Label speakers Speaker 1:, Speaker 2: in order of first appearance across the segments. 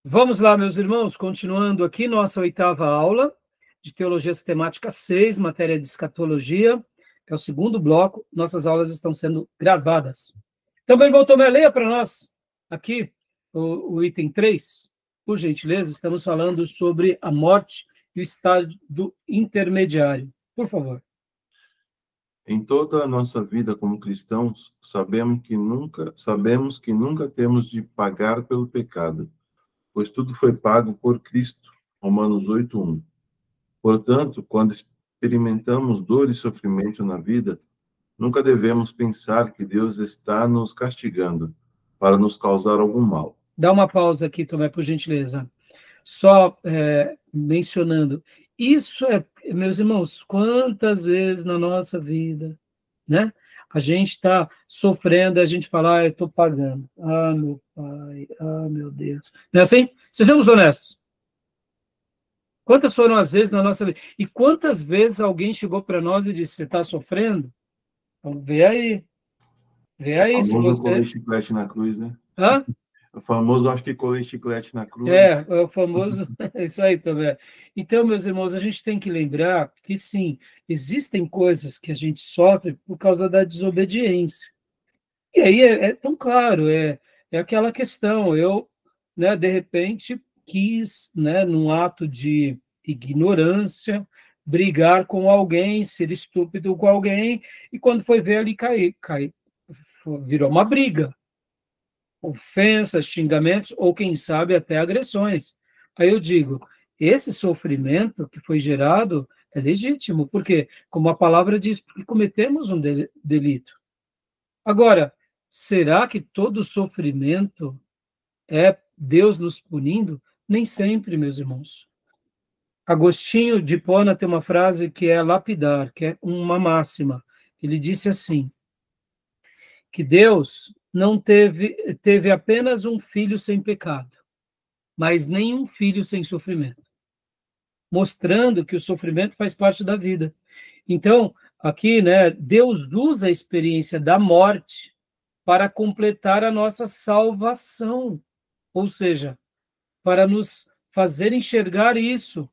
Speaker 1: Vamos lá, meus irmãos, continuando aqui nossa 8ª aula de Teologia Sistemática 6, matéria de escatologia, é o segundo bloco, nossas aulas estão sendo gravadas. Também, Valtomé, leia para nós aqui o item 3, por gentileza, estamos falando sobre a morte e o estado intermediário. Por favor.
Speaker 2: Em toda a nossa vida como cristãos, sabemos que nunca temos de pagar pelo pecado, pois tudo foi pago por Cristo. Romanos 8:1. Portanto, quando experimentamos dor e sofrimento na vida, nunca devemos pensar que Deus está nos castigando para nos causar algum mal.
Speaker 1: Dá uma pausa aqui, Tomé, por gentileza. Só mencionando, isso meus irmãos, quantas vezes na nossa vida, né? A gente está sofrendo, a gente fala, eu estou pagando. Ah, meu pai, ah, meu Deus. Não é assim? Sejamos honestos. Quantas foram as vezes na nossa vida? E quantas vezes alguém chegou para nós e disse, você está sofrendo? Então, vê aí. Vê aí se você...
Speaker 2: colei chiclete na cruz, né?
Speaker 1: Hã?
Speaker 2: O famoso, acho que colei chiclete na cruz.
Speaker 1: É o famoso, isso aí também. Então, meus irmãos, a gente tem que lembrar que, sim, existem coisas que a gente sofre por causa da desobediência. E aí é tão claro, é aquela questão, eu, né, de repente, quis, né, num ato de ignorância, brigar com alguém, ser estúpido com alguém, e quando foi ver ali cair, virou uma briga. Ofensas, xingamentos, ou quem sabe até agressões. Aí eu digo, esse sofrimento que foi gerado é legítimo, porque, como a palavra diz, porque cometemos um delito. Agora, será que todo sofrimento é Deus nos punindo? Nem sempre, meus irmãos. Agostinho de Hipona tem uma frase que é lapidar, que é uma máxima. Ele disse assim, que Deus não teve apenas um filho sem pecado, mas nenhum filho sem sofrimento, mostrando que o sofrimento faz parte da vida. Então, aqui, né, Deus usa a experiência da morte para completar a nossa salvação, ou seja, para nos fazer enxergar isso,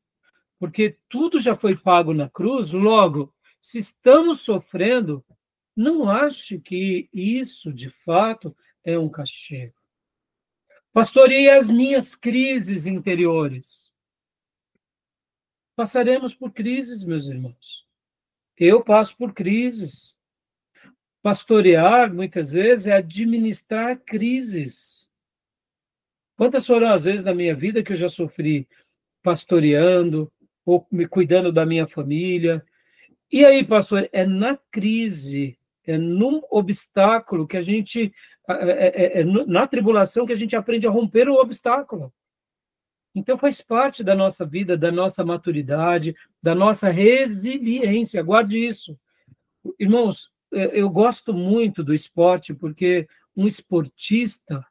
Speaker 1: porque tudo já foi pago na cruz, logo, se estamos sofrendo, não ache que isso, de fato, é um castigo. Pastoreie as minhas crises interiores. Passaremos por crises, meus irmãos. Eu passo por crises. Pastorear, muitas vezes, é administrar crises. Quantas foram as vezes na minha vida que eu já sofri pastoreando, ou me cuidando da minha família? E aí, pastor, é na crise, é num obstáculo que a gente, na tribulação que a gente aprende a romper o obstáculo. Então, faz parte da nossa vida, da nossa maturidade, da nossa resiliência. Guarde isso. Irmãos, eu gosto muito do esporte, porque um esportista,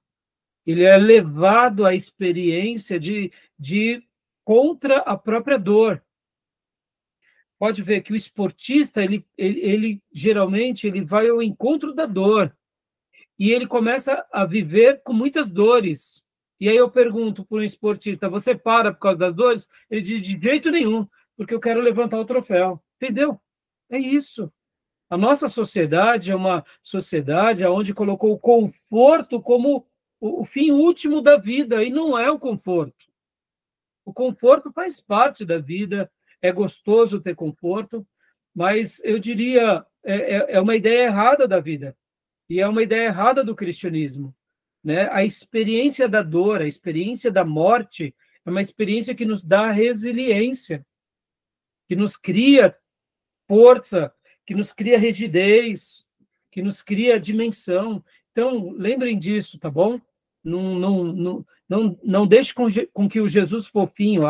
Speaker 1: ele é levado à experiência de contra a própria dor. Pode ver que o esportista, ele geralmente ele vai ao encontro da dor e ele começa a viver com muitas dores. E aí eu pergunto para um esportista, você para por causa das dores? Ele diz, de jeito nenhum, porque eu quero levantar o troféu. Entendeu? É isso. A nossa sociedade é uma sociedade onde colocou o conforto como o fim último da vida, e não é o conforto. O conforto faz parte da vida, é gostoso ter conforto, mas eu diria, é uma ideia errada da vida, e é uma ideia errada do cristianismo, né? A experiência da dor, a experiência da morte, é uma experiência que nos dá resiliência, que nos cria força, que nos cria rigidez, que nos cria dimensão. Então, lembrem disso, tá bom? Não deixe com que o Jesus fofinho,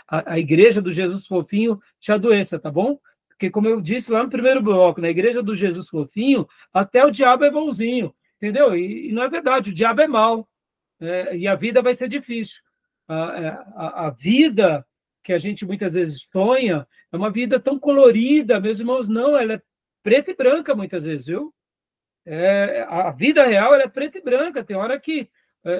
Speaker 1: a igreja do Jesus fofinho, te adoeça, tá bom? Porque, como eu disse lá no primeiro bloco, na igreja do Jesus fofinho, até o diabo é bonzinho, entendeu? E não é verdade, o diabo é mau, e a vida vai ser difícil. A vida que a gente muitas vezes sonha é uma vida tão colorida, meus irmãos, não, ela é preta e branca muitas vezes, viu? A vida real ela é preta e branca, tem hora que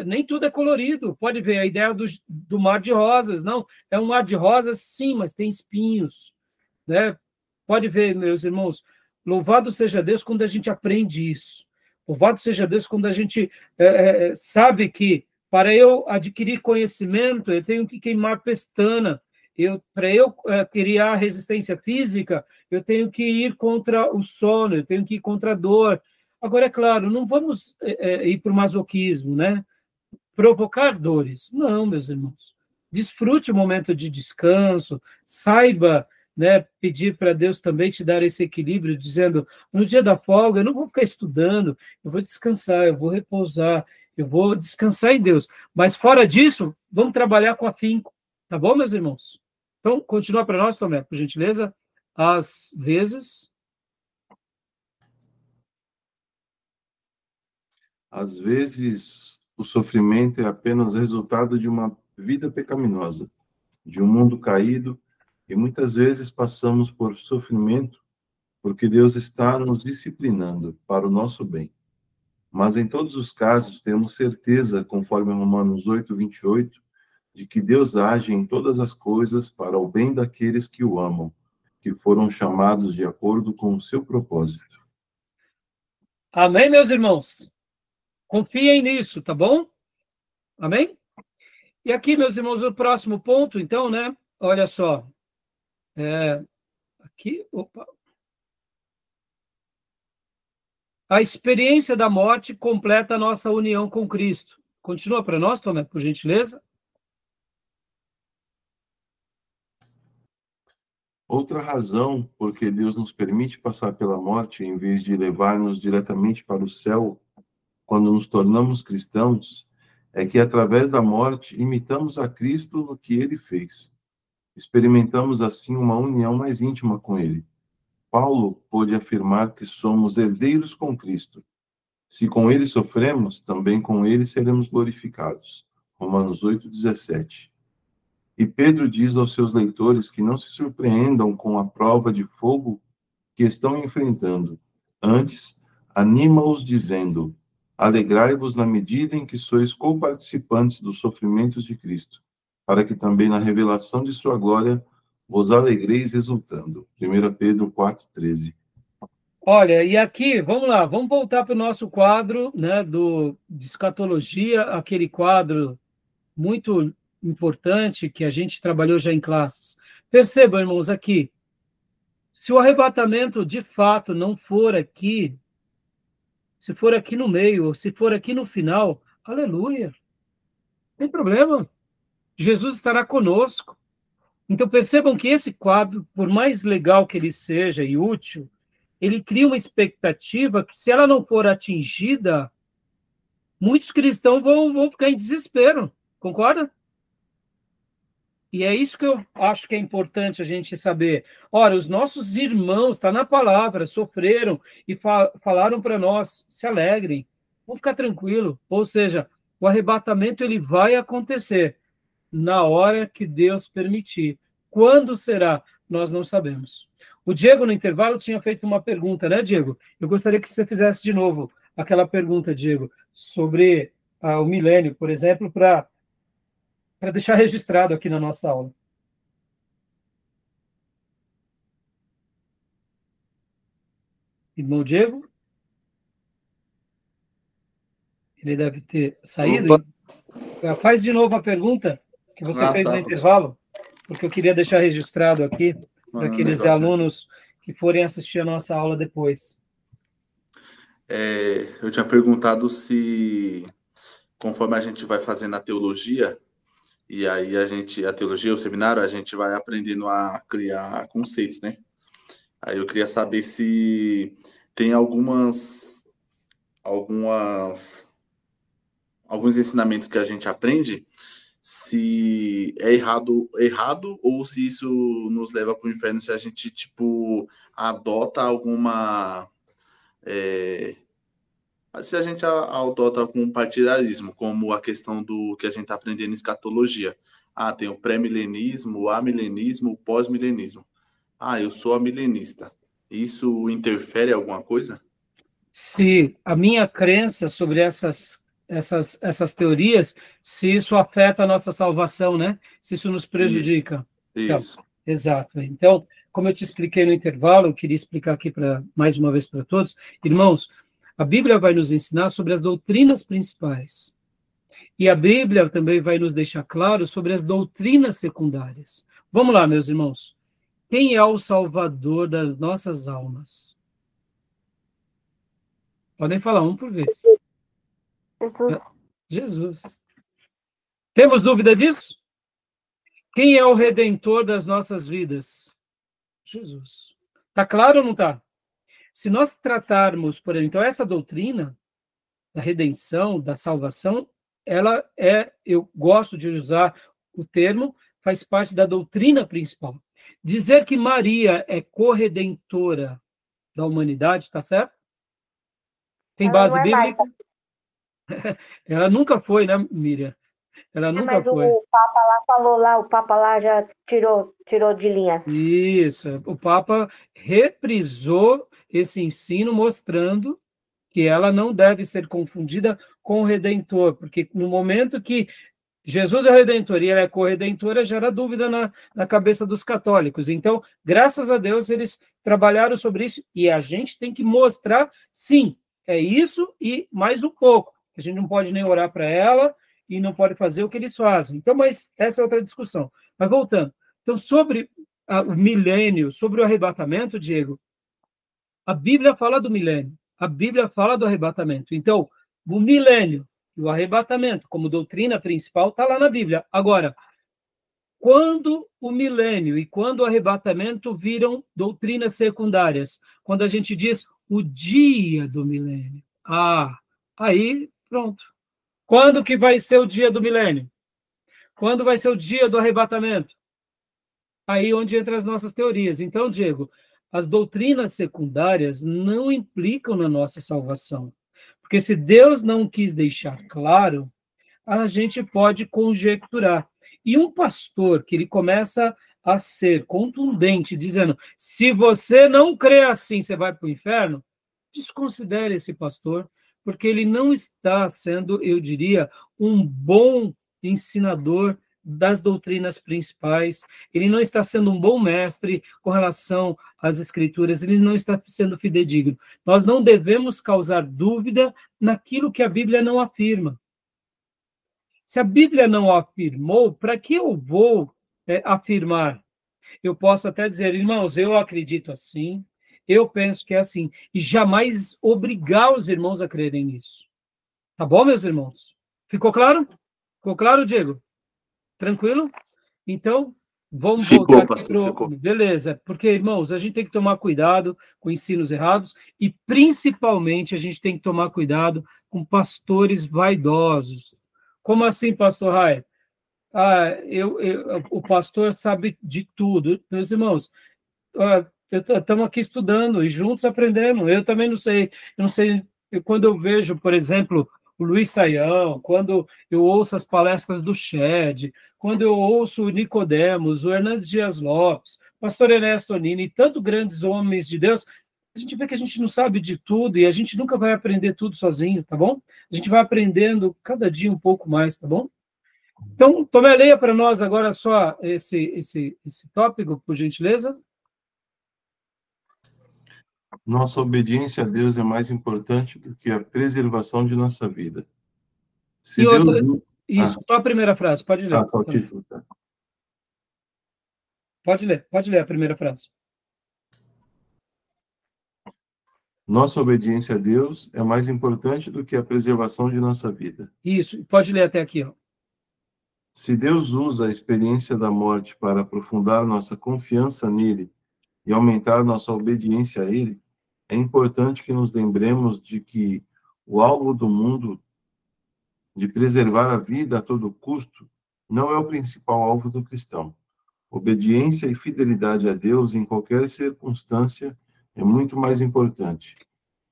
Speaker 1: nem tudo é colorido. Pode ver a ideia do mar de rosas. Não, é um mar de rosas, sim, mas tem espinhos, né? Pode ver, meus irmãos, louvado seja Deus quando a gente aprende isso. Louvado seja Deus quando a gente sabe que para eu adquirir conhecimento, eu tenho que queimar pestana. Para eu criar resistência física, eu tenho que ir contra o sono, eu tenho que ir contra a dor. Agora, é claro, não vamos ir para o masoquismo, né? Provocar dores. Não, meus irmãos. Desfrute o momento de descanso, saiba, né, pedir para Deus também te dar esse equilíbrio, dizendo, no dia da folga, eu não vou ficar estudando, eu vou descansar, eu vou repousar, eu vou descansar em Deus. Mas fora disso, vamos trabalhar com afinco. Tá bom, meus irmãos? Então, continua para nós, Tomé, por gentileza. Às vezes...
Speaker 2: Às vezes, o sofrimento é apenas resultado de uma vida pecaminosa, de um mundo caído, e muitas vezes passamos por sofrimento porque Deus está nos disciplinando para o nosso bem. Mas em todos os casos, temos certeza, conforme Romanos 8:28, de que Deus age em todas as coisas para o bem daqueles que o amam, que foram chamados de acordo com o seu propósito.
Speaker 1: Amém, meus irmãos? Confiem nisso, tá bom? Amém? E aqui, meus irmãos, o próximo ponto, então, né? Olha só. Aqui, opa. A experiência da morte completa a nossa união com Cristo. Continua para nós, Tomé, por gentileza.
Speaker 2: Outra razão por que Deus nos permite passar pela morte, em vez de levar-nos diretamente para o céu, quando nos tornamos cristãos, é que através da morte imitamos a Cristo no que ele fez. Experimentamos assim uma união mais íntima com ele. Paulo pôde afirmar que somos herdeiros com Cristo. Se com ele sofremos, também com ele seremos glorificados. Romanos 8:17. E Pedro diz aos seus leitores que não se surpreendam com a prova de fogo que estão enfrentando. Antes, anima-os dizendo: alegrai-vos na medida em que sois coparticipantes dos sofrimentos de Cristo, para que também na revelação de sua glória vos alegreis exultando. 1 Pedro 4:13.
Speaker 1: Olha, e aqui, vamos lá, vamos voltar para o nosso quadro, né, de escatologia, aquele quadro muito importante que a gente trabalhou já em classes. Percebam, irmãos, aqui, se o arrebatamento de fato não for aqui, se for aqui no meio, ou se for aqui no final, aleluia, não tem problema, Jesus estará conosco. Então percebam que esse quadro, por mais legal que ele seja e útil, ele cria uma expectativa que, se ela não for atingida, muitos cristãos vão ficar em desespero, concorda? E é isso que eu acho que é importante a gente saber. Ora, os nossos irmãos, está na palavra, sofreram e falaram para nós, se alegrem, vão ficar tranquilo. Ou seja, o arrebatamento ele vai acontecer na hora que Deus permitir. Quando será? Nós não sabemos. O Diego, no intervalo, tinha feito uma pergunta, né, Diego? Eu gostaria que você fizesse de novo aquela pergunta, Diego, sobre o milênio, por exemplo, para deixar registrado aqui na nossa aula. Irmão Diego? Ele deve ter saído. Faz de novo a pergunta que você fez no intervalo, porque eu queria deixar registrado aqui para aqueles alunos que forem assistir a nossa aula depois.
Speaker 3: Eu tinha perguntado se, conforme a gente vai fazendo a teologia, e aí a teologia, o seminário, a gente vai aprendendo a criar conceitos, né? Aí eu queria saber se tem alguns ensinamentos que a gente aprende, se é errado ou se isso nos leva para o inferno, se a gente, adota alguma... se a gente adota algum partidarismo, como a questão do que a gente está aprendendo em escatologia. Tem o pré-milenismo, o amilenismo, o pós-milenismo. Eu sou amilenista. Isso interfere em alguma coisa?
Speaker 1: Se a minha crença sobre essas essas teorias, se isso afeta a nossa salvação, né? Se isso nos prejudica.
Speaker 3: Isso.
Speaker 1: Então, exato. Então, como eu te expliquei no intervalo, eu queria explicar aqui mais uma vez para todos. Irmãos, a Bíblia vai nos ensinar sobre as doutrinas principais. E a Bíblia também vai nos deixar claro sobre as doutrinas secundárias. Vamos lá, meus irmãos. Quem é o Salvador das nossas almas? Podem falar um por vez. Jesus. Temos dúvida disso? Quem é o Redentor das nossas vidas? Jesus. Está claro ou não está? Se nós tratarmos, por exemplo, então essa doutrina da redenção, da salvação, ela eu gosto de usar o termo, faz parte da doutrina principal. Dizer que Maria é corredentora da humanidade, está certo? Tem base bíblica? Ela nunca foi, né, Miriam? Ela nunca foi.
Speaker 4: O Papa lá falou lá, o Papa lá já tirou de linha.
Speaker 1: Isso, o Papa reprisou esse ensino mostrando que ela não deve ser confundida com o Redentor, porque no momento que Jesus é o Redentor e ela é corredentora, gera dúvida na cabeça dos católicos. Então, graças a Deus, eles trabalharam sobre isso e a gente tem que mostrar, sim, é isso e mais um pouco. A gente não pode nem orar para ela e não pode fazer o que eles fazem. Então, mas essa é outra discussão. Mas voltando. Então, sobre o milênio, sobre o arrebatamento, Diego, a Bíblia fala do milênio, a Bíblia fala do arrebatamento. Então, o milênio e o arrebatamento, como doutrina principal, está lá na Bíblia. Agora, quando o milênio e quando o arrebatamento viram doutrinas secundárias? Quando a gente diz o dia do milênio. Aí, pronto. Quando que vai ser o dia do milênio? Quando vai ser o dia do arrebatamento? Aí onde entram as nossas teorias. Então, Diego, as doutrinas secundárias não implicam na nossa salvação. Porque se Deus não quis deixar claro, a gente pode conjecturar. E um pastor que ele começa a ser contundente, dizendo, se você não crê assim, você vai para o inferno, desconsidere esse pastor, porque ele não está sendo, eu diria, um bom ensinador das doutrinas principais, ele não está sendo um bom mestre com relação às escrituras, ele não está sendo fidedigno. Nós não devemos causar dúvida naquilo que a Bíblia não afirma. Se a Bíblia não afirmou, para que eu vou afirmar? Eu posso até dizer, irmãos, eu acredito assim, eu penso que é assim, e jamais obrigar os irmãos a crerem nisso. Tá bom, meus irmãos? Ficou claro? Ficou claro, Diego? Tranquilo? Então, vamos voltar aqui para Beleza, porque, irmãos, a gente tem que tomar cuidado com ensinos errados e, principalmente, a gente tem que tomar cuidado com pastores vaidosos. Como assim, pastor Rai? O pastor sabe de tudo. Meus irmãos, estamos aqui estudando e juntos aprendendo. Eu também não sei. Eu não sei. Quando eu vejo, por exemplo, o Luiz Saião, quando eu ouço as palestras do Shed, quando eu ouço o Nicodemos, o Hernandes Dias Lopes, o pastor Ernesto Nini, e tantos grandes homens de Deus, a gente vê que a gente não sabe de tudo e a gente nunca vai aprender tudo sozinho, tá bom? A gente vai aprendendo cada dia um pouco mais, tá bom? Então, Tomé, leia para nós agora só esse tópico, por gentileza.
Speaker 2: Nossa obediência a Deus é mais importante do que a preservação de nossa vida. Se
Speaker 1: e
Speaker 2: Deus...
Speaker 1: outra, isso, só a primeira frase, pode ler.
Speaker 2: Qual o título? Tá.
Speaker 1: Pode ler a primeira frase.
Speaker 2: Nossa obediência a Deus é mais importante do que a preservação de nossa vida.
Speaker 1: Isso, pode ler até aqui, ó.
Speaker 2: Se Deus usa a experiência da morte para aprofundar nossa confiança nele e aumentar nossa obediência a ele, é importante que nos lembremos de que o alvo do mundo de preservar a vida a todo custo não é o principal alvo do cristão. Obediência e fidelidade a Deus em qualquer circunstância é muito mais importante.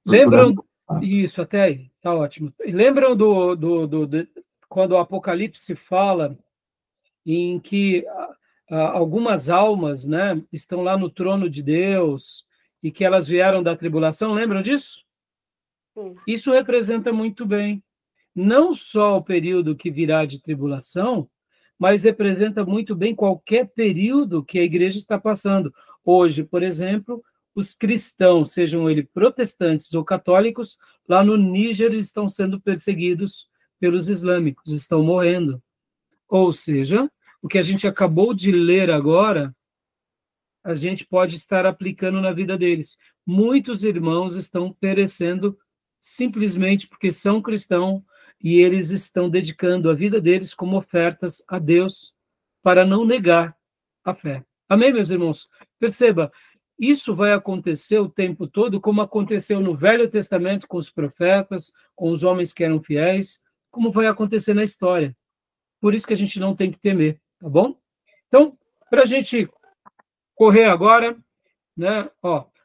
Speaker 1: Lembram, isso, até aí, tá ótimo. Lembram quando o Apocalipse fala em que algumas almas, né, estão lá no trono de Deus e que elas vieram da tribulação, lembram disso?
Speaker 4: Sim.
Speaker 1: Isso representa muito bem. não só o período que virá de tribulação, mas representa muito bem qualquer período que a igreja está passando. Hoje, por exemplo, os cristãos, sejam eles protestantes ou católicos, lá no Níger estão sendo perseguidos pelos islâmicos, estão morrendo. Ou seja, o que a gente acabou de ler agora, a gente pode estar aplicando na vida deles. Muitos irmãos estão perecendo simplesmente porque são cristãos e eles estão dedicando a vida deles como ofertas a Deus para não negar a fé. Amém, meus irmãos? Perceba, isso vai acontecer o tempo todo, como aconteceu no Velho Testamento com os profetas, com os homens que eram fiéis, como vai acontecer na história. Por isso que a gente não tem que temer, tá bom? Então, para a gente correr agora, né?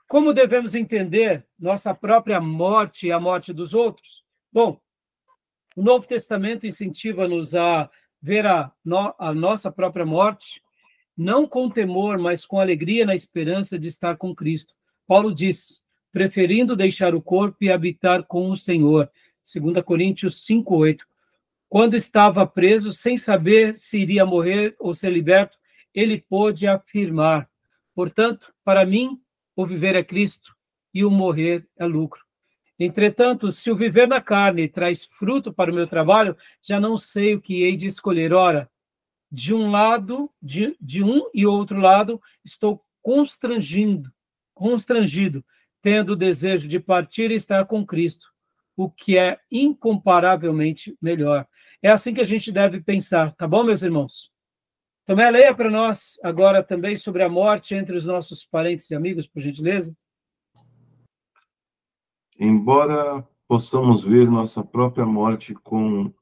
Speaker 1: Como devemos entender nossa própria morte e a morte dos outros? Bom, o Novo Testamento incentiva-nos a ver a nossa própria morte, não com temor, mas com alegria na esperança de estar com Cristo. Paulo diz, preferindo deixar o corpo e habitar com o Senhor. 2 Coríntios 5:8. Quando estava preso, sem saber se iria morrer ou ser liberto, ele pôde afirmar, portanto, para mim, o viver é Cristo e o morrer é lucro. Entretanto, se o viver na carne traz fruto para o meu trabalho, já não sei o que hei de escolher. Ora, de um lado, de um e outro lado, estou constrangido, tendo o desejo de partir e estar com Cristo, o que é incomparavelmente melhor. É assim que a gente deve pensar, tá bom, meus irmãos? Tomé, leia para nós agora também sobre a morte entre os nossos parentes e amigos, por gentileza.
Speaker 2: Embora possamos ver nossa própria morte com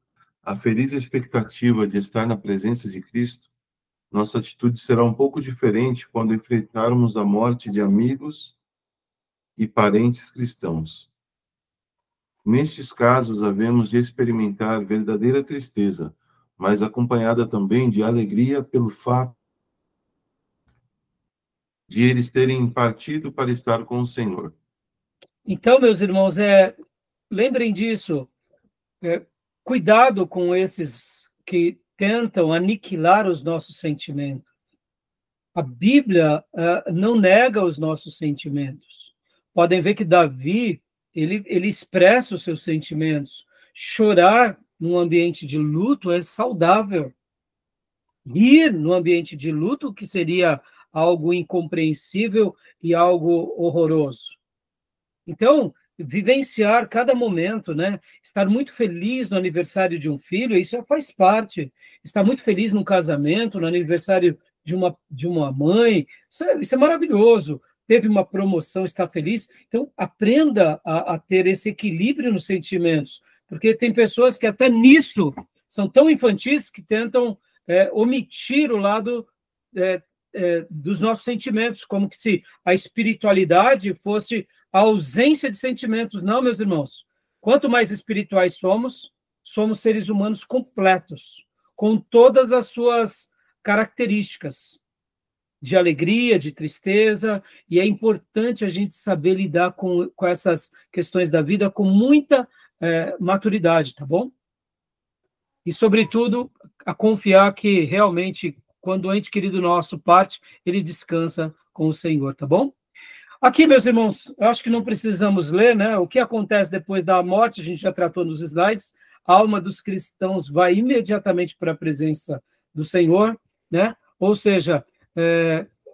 Speaker 2: a feliz expectativa de estar na presença de Cristo, nossa atitude será um pouco diferente quando enfrentarmos a morte de amigos e parentes cristãos. Nestes casos, havemos de experimentar verdadeira tristeza, mas acompanhada também de alegria pelo fato de eles terem partido para estar com o Senhor.
Speaker 1: Então, meus irmãos, lembrem disso. Cuidado com esses que tentam aniquilar os nossos sentimentos. A Bíblia não nega os nossos sentimentos. Podem ver que Davi, ele expressa os seus sentimentos. Chorar num ambiente de luto é saudável. Rir no ambiente de luto, que seria algo incompreensível e algo horroroso. Então, vivenciar cada momento, né? Estar muito feliz no aniversário de um filho, isso faz parte. Estar muito feliz no casamento, no aniversário de uma mãe, isso é maravilhoso. Teve uma promoção, está feliz. Então, aprenda a ter esse equilíbrio nos sentimentos, porque tem pessoas que até nisso são tão infantis que tentam omitir o lado dos nossos sentimentos, como que se a espiritualidade fosse a ausência de sentimentos. Não, meus irmãos. Quanto mais espirituais somos seres humanos completos, com todas as suas características de alegria, de tristeza, e é importante a gente saber lidar com essas questões da vida com muita maturidade, tá bom? E, sobretudo, a confiar que realmente, quando o ente querido nosso parte, ele descansa com o Senhor, tá bom? Aqui, meus irmãos, eu acho que não precisamos ler, né? O que acontece depois da morte, a gente já tratou nos slides. A alma dos cristãos vai imediatamente para a presença do Senhor, né? Ou seja,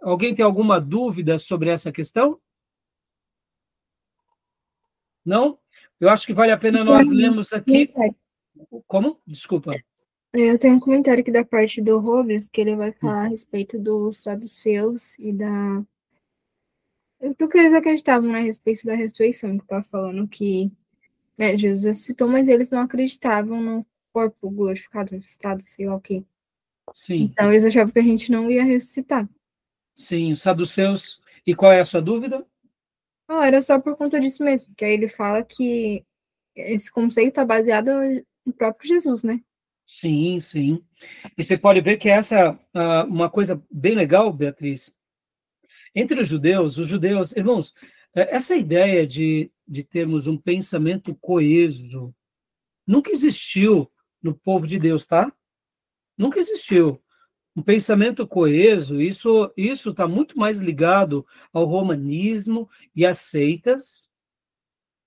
Speaker 1: alguém tem alguma dúvida sobre essa questão? Não? Eu acho que vale a pena nós lermos aqui. Como? Desculpa.
Speaker 5: Eu tenho um comentário aqui da parte do Robles, que ele vai falar a respeito dos saduceus e do que eles acreditavam, né, a respeito da ressurreição, que estava falando que Jesus ressuscitou, mas eles não acreditavam no corpo glorificado, ressuscitado, sei lá o quê.
Speaker 1: Sim.
Speaker 5: Então, eles achavam que a gente não ia ressuscitar.
Speaker 1: Sim, os saduceus. E qual é a sua dúvida?
Speaker 5: Não, era só por conta disso mesmo, porque aí ele fala que esse conceito está baseado no próprio Jesus, né?
Speaker 1: Sim, sim. E você pode ver que essa é uma coisa bem legal, Beatriz. Entre os judeus, irmãos, essa ideia de termos um pensamento coeso nunca existiu no povo de Deus, tá? Nunca existiu. Um pensamento coeso, isso está muito mais ligado ao romanismo e às seitas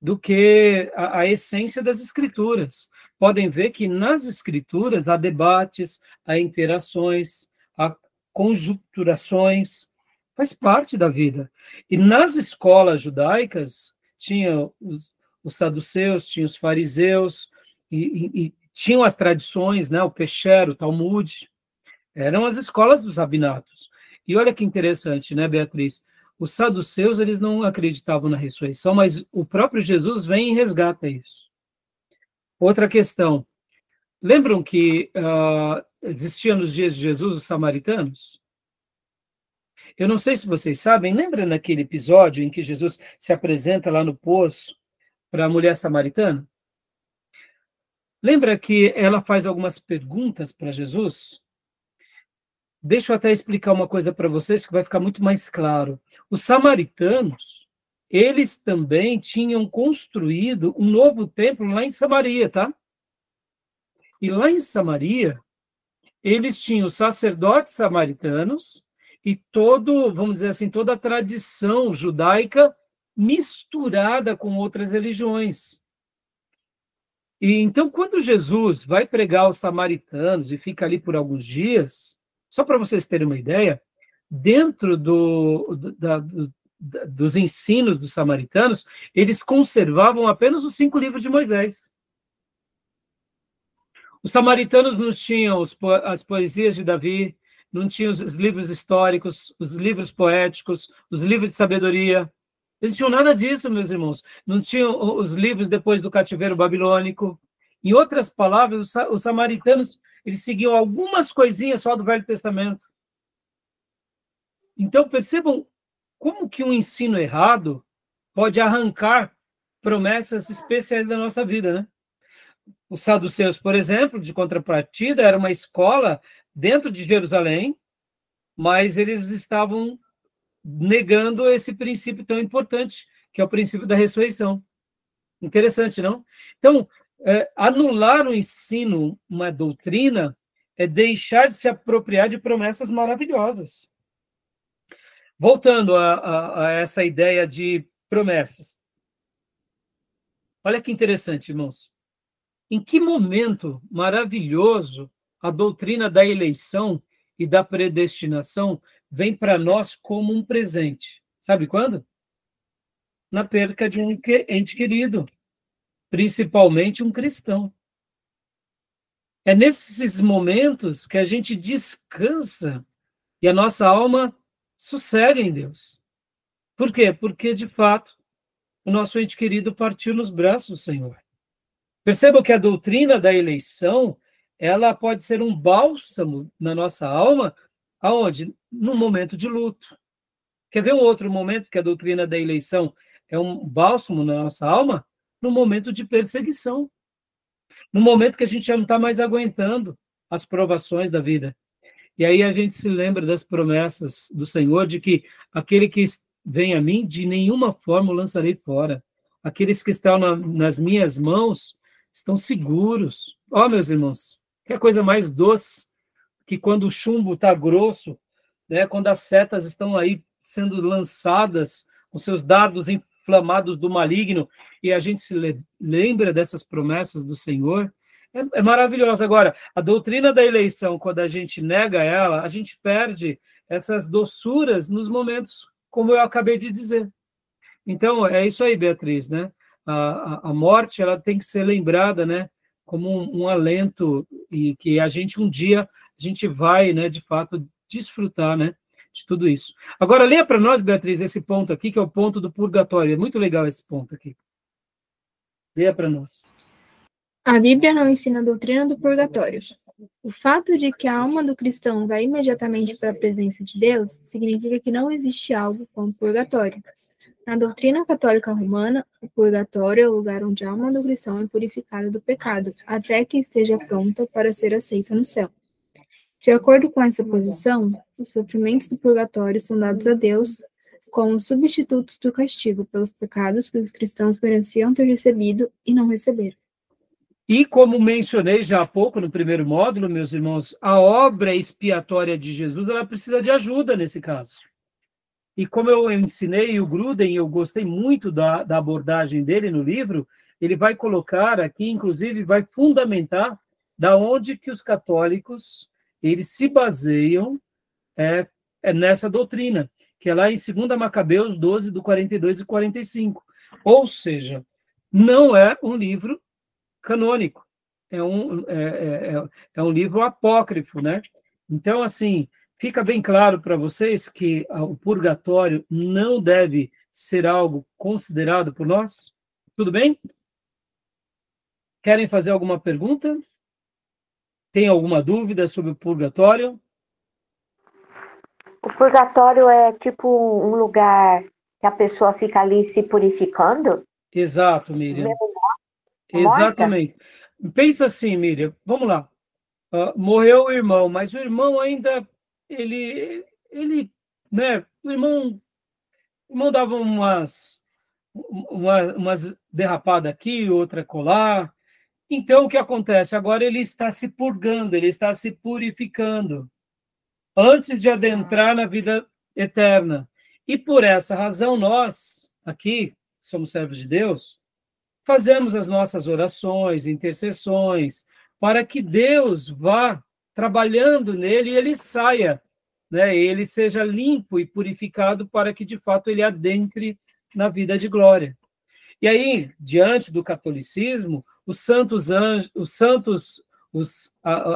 Speaker 1: do que a essência das escrituras. Podem ver que nas escrituras há debates, há interações, há conjunturações, faz parte da vida. E nas escolas judaicas, tinha os saduceus, tinha os fariseus, e tinham as tradições, né, o Pesher, o Talmud, eram as escolas dos rabinatos. E olha que interessante, né, Beatriz? Os saduceus, eles não acreditavam na ressurreição, mas o próprio Jesus vem e resgata isso. Outra questão. Lembram que existiam nos dias de Jesus os samaritanos? Eu não sei se vocês sabem, lembra naquele episódio em que Jesus se apresenta lá no poço para a mulher samaritana? Lembra que ela faz algumas perguntas para Jesus? Deixa eu até explicar uma coisa para vocês que vai ficar muito mais claro. Os samaritanos, eles também tinham construído um novo templo lá em Samaria, tá? E lá em Samaria, eles tinham os sacerdotes samaritanos e vamos dizer assim, toda a tradição judaica misturada com outras religiões. E então, quando Jesus vai pregar aos samaritanos e fica ali por alguns dias, só para vocês terem uma ideia, dentro dos ensinos dos samaritanos, eles conservavam apenas os 5 livros de Moisés. Os samaritanos não tinham as poesias de Davi, não tinham os livros históricos, os livros poéticos, os livros de sabedoria. Eles não tinham nada disso, meus irmãos. Não tinham os livros depois do cativeiro babilônico. Em outras palavras, os samaritanos, eles seguiam algumas coisinhas só do Velho Testamento. Então, percebam como que um ensino errado pode arrancar promessas especiais da nossa vida, né? Os saduceus, por exemplo, de contrapartida, era uma escola dentro de Jerusalém, mas eles estavam negando esse princípio tão importante, que é o princípio da ressurreição. Interessante, não? Então, anular o ensino, uma doutrina, é deixar de se apropriar de promessas maravilhosas. Voltando a essa ideia de promessas. Olha que interessante, irmãos. Em que momento maravilhoso a doutrina da eleição e da predestinação vem para nós como um presente. Sabe quando? Na perca de um ente querido, principalmente um cristão. É nesses momentos que a gente descansa e a nossa alma sossega em Deus. Por quê? Porque, de fato, o nosso ente querido partiu nos braços do Senhor. Percebam que a doutrina da eleição, ela pode ser um bálsamo na nossa alma, aonde? No momento de luto. Quer ver um outro momento que a doutrina da eleição é um bálsamo na nossa alma? No momento de perseguição. No momento que a gente já não está mais aguentando as provações da vida. E aí a gente se lembra das promessas do Senhor de que aquele que vem a mim, de nenhuma forma o lançarei fora. Aqueles que estão nas minhas mãos estão seguros. Ó, meus irmãos, que coisa mais doce que quando o chumbo está grosso, né, quando as setas estão aí sendo lançadas com seus dardos inflamados do maligno, e a gente se lembra dessas promessas do Senhor, é maravilhoso. Agora, a doutrina da eleição, quando a gente nega ela, a gente perde essas doçuras nos momentos, como eu acabei de dizer. Então, é isso aí, Beatriz, né? A morte, ela tem que ser lembrada, né, como um alento, e que a gente um dia, a gente vai, né, de fato, desfrutar, né, de tudo isso. Agora, leia para nós, Beatriz, esse ponto aqui, que é o ponto do purgatório. É muito legal esse ponto aqui. Leia para nós.
Speaker 5: A Bíblia não ensina a doutrina do purgatório. O fato de que a alma do cristão vai imediatamente para a presença de Deus significa que não existe algo como purgatório. Na doutrina católica romana, o purgatório é o lugar onde a alma do cristão é purificada do pecado, até que esteja pronta para ser aceita no céu. De acordo com essa posição, os sofrimentos do purgatório são dados a Deus como substitutos do castigo pelos pecados que os cristãos mereciam ter recebido e não receberam.
Speaker 1: E como mencionei já há pouco no primeiro módulo, meus irmãos, a obra expiatória de Jesus, ela precisa de ajuda nesse caso. E como eu ensinei, o Gruden, eu gostei muito da abordagem dele no livro, ele vai colocar aqui, inclusive, vai fundamentar da onde que os católicos eles se baseiam nessa doutrina, que é lá em 2 Macabeus 12, do 42 e 45. Ou seja, não é um livro canônico, é um livro apócrifo, né? Então, assim, fica bem claro para vocês que o purgatório não deve ser algo considerado por nós? Tudo bem? Querem fazer alguma pergunta? Tem alguma dúvida sobre o purgatório?
Speaker 4: O purgatório é tipo um lugar que a pessoa fica ali se purificando?
Speaker 1: Exato, Miriam.
Speaker 4: Morta?
Speaker 1: Exatamente. Pensa assim, Miriam, vamos lá. Morreu o irmão, mas o irmão ainda, né, o irmão dava umas derrapadas aqui, outra colar. Então, o que acontece? Agora ele está se purgando, ele está se purificando, antes de adentrar na vida eterna. E por essa razão, nós, aqui, somos servos de Deus, fazemos as nossas orações, intercessões, para que Deus vá trabalhando nele e ele saia, né? Ele seja limpo e purificado para que, de fato, ele adentre na vida de glória. E aí, diante do catolicismo,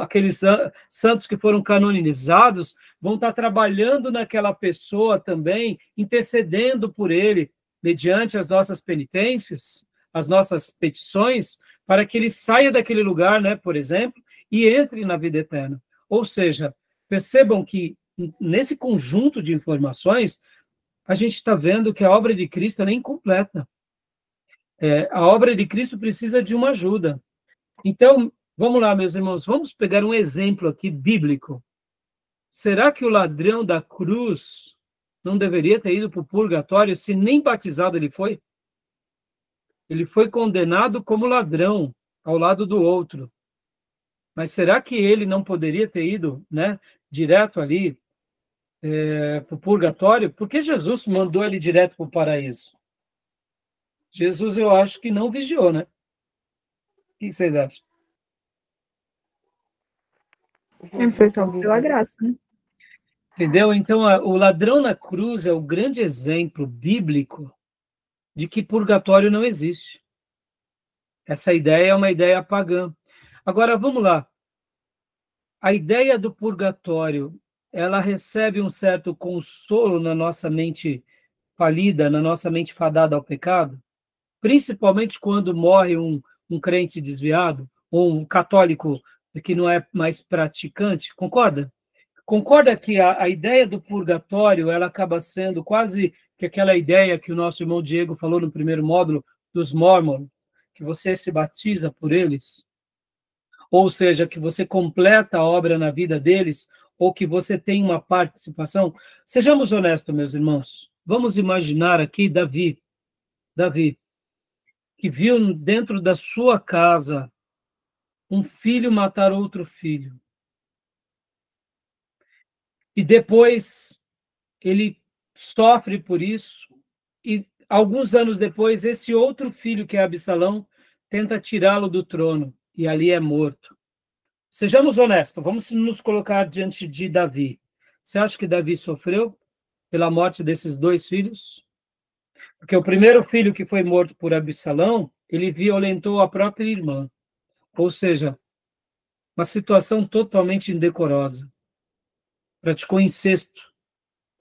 Speaker 1: aqueles santos que foram canonizados vão estar trabalhando naquela pessoa também, intercedendo por ele, mediante as nossas penitências, as nossas petições, para que ele saia daquele lugar, né, por exemplo, e entre na vida eterna. Ou seja, percebam que nesse conjunto de informações, a gente está vendo que a obra de Cristo é incompleta. A obra de Cristo precisa de uma ajuda. Então, vamos lá, meus irmãos, vamos pegar um exemplo aqui bíblico. Será que o ladrão da cruz não deveria ter ido para o purgatório se nem batizado ele foi? Ele foi condenado como ladrão ao lado do outro. Mas será que ele não poderia ter ido, né, direto ali para o purgatório? Por que Jesus mandou ele direto para o paraíso? Jesus, eu acho que não vigiou, né? O que vocês acham?
Speaker 5: Foi só pela graça, né?
Speaker 1: Entendeu? Então, o ladrão na cruz é o grande exemplo bíblico de que purgatório não existe. Essa ideia é uma ideia pagã. Agora, vamos lá. A ideia do purgatório, ela recebe um certo consolo na nossa mente falida, na nossa mente fadada ao pecado? Principalmente quando morre um crente desviado, ou um católico que não é mais praticante, concorda? Concorda que a ideia do purgatório, ela acaba sendo quase que aquela ideia que o nosso irmão Diego falou no primeiro módulo, dos Mormons, que você se batiza por eles? Ou seja, que você completa a obra na vida deles, ou que você tem uma participação? Sejamos honestos, meus irmãos. Vamos imaginar aqui Davi, que viu dentro da sua casa um filho matar outro filho. E depois ele sofre por isso, e alguns anos depois, esse outro filho, que é Absalão, tenta tirá-lo do trono, e ali é morto. Sejamos honestos, vamos nos colocar diante de Davi. Você acha que Davi sofreu pela morte desses dois filhos? Porque o primeiro filho que foi morto por Absalão, ele violentou a própria irmã. Ou seja, uma situação totalmente indecorosa. Praticou incesto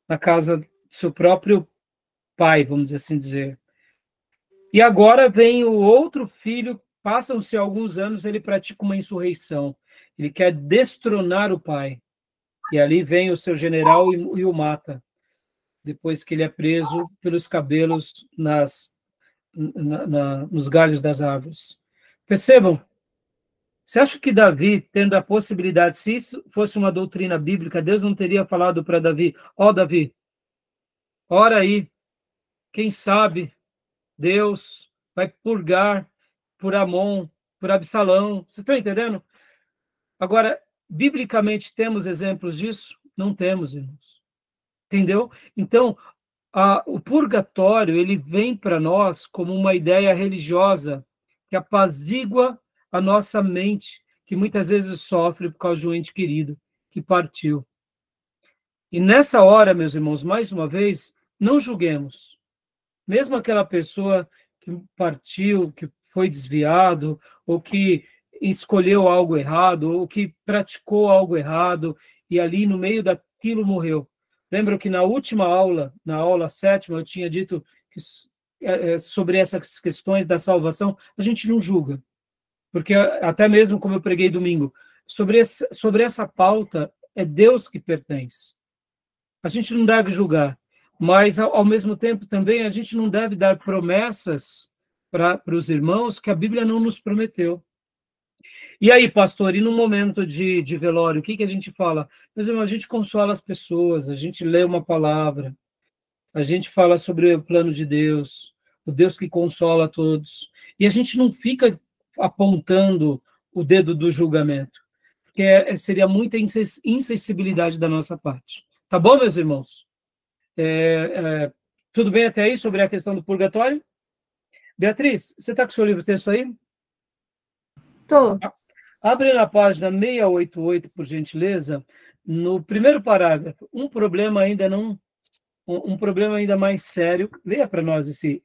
Speaker 1: na casa do seu próprio pai, vamos assim dizer. E agora vem o outro filho, passam-se alguns anos, ele pratica uma insurreição. Ele quer destronar o pai. E ali vem o seu general e o mata, depois que ele é preso pelos cabelos nos galhos das árvores. Percebam? Você acha que Davi, tendo a possibilidade, se isso fosse uma doutrina bíblica, Deus não teria falado para Davi: ó, Davi, ora aí, quem sabe Deus vai purgar por Amon por Absalão. Vocês estão entendendo? Agora, biblicamente, temos exemplos disso? Não temos, irmãos. Entendeu? Então, o purgatório, ele vem para nós como uma ideia religiosa que apazigua a nossa mente, que muitas vezes sofre por causa de um ente querido que partiu. E nessa hora, meus irmãos, mais uma vez, não julguemos. Mesmo aquela pessoa que partiu, que foi desviado, ou que escolheu algo errado, ou que praticou algo errado, e ali no meio daquilo morreu. Lembro que na última aula, na aula 7ª, eu tinha dito que, sobre essas questões da salvação, a gente não julga. Porque até mesmo como eu preguei domingo, sobre essa pauta, é Deus que pertence. A gente não deve julgar, mas ao mesmo tempo também a gente não deve dar promessas para os irmãos que a Bíblia não nos prometeu. E aí, pastor, e no momento de velório, o que a gente fala? Meus irmãos, a gente consola as pessoas, a gente lê uma palavra, a gente fala sobre o plano de Deus, o Deus que consola a todos. E a gente não fica apontando o dedo do julgamento, porque seria muita insensibilidade da nossa parte. Tá bom, meus irmãos? Tudo bem até aí sobre a questão do purgatório? Beatriz, você está com o seu livro-texto aí?
Speaker 5: Tô.
Speaker 1: Abre na página 688, por gentileza, no primeiro parágrafo, um problema ainda mais sério. Leia para nós esse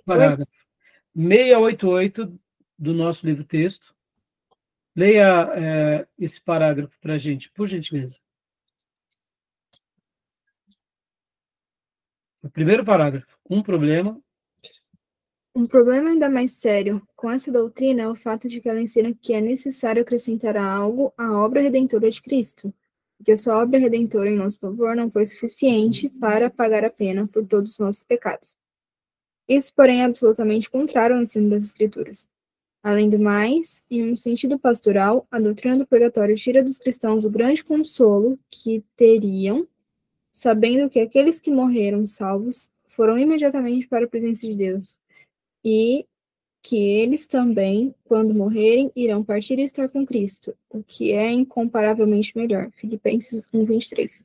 Speaker 1: parágrafo. 688 do nosso livro-texto. Leia esse parágrafo para a gente, por gentileza. O primeiro parágrafo, um problema
Speaker 5: ainda mais sério com essa doutrina é o fato de que ela ensina que é necessário acrescentar algo à obra redentora de Cristo, porque a sua obra redentora em nosso favor não foi suficiente para pagar a pena por todos os nossos pecados. Isso, porém, é absolutamente contrário ao ensino das Escrituras. Além do mais, em um sentido pastoral, a doutrina do purgatório tira dos cristãos o grande consolo que teriam, sabendo que aqueles que morreram salvos foram imediatamente para a presença de Deus, e que eles também, quando morrerem, irão partir e estar com Cristo, o que é incomparavelmente melhor. Filipenses 1:23.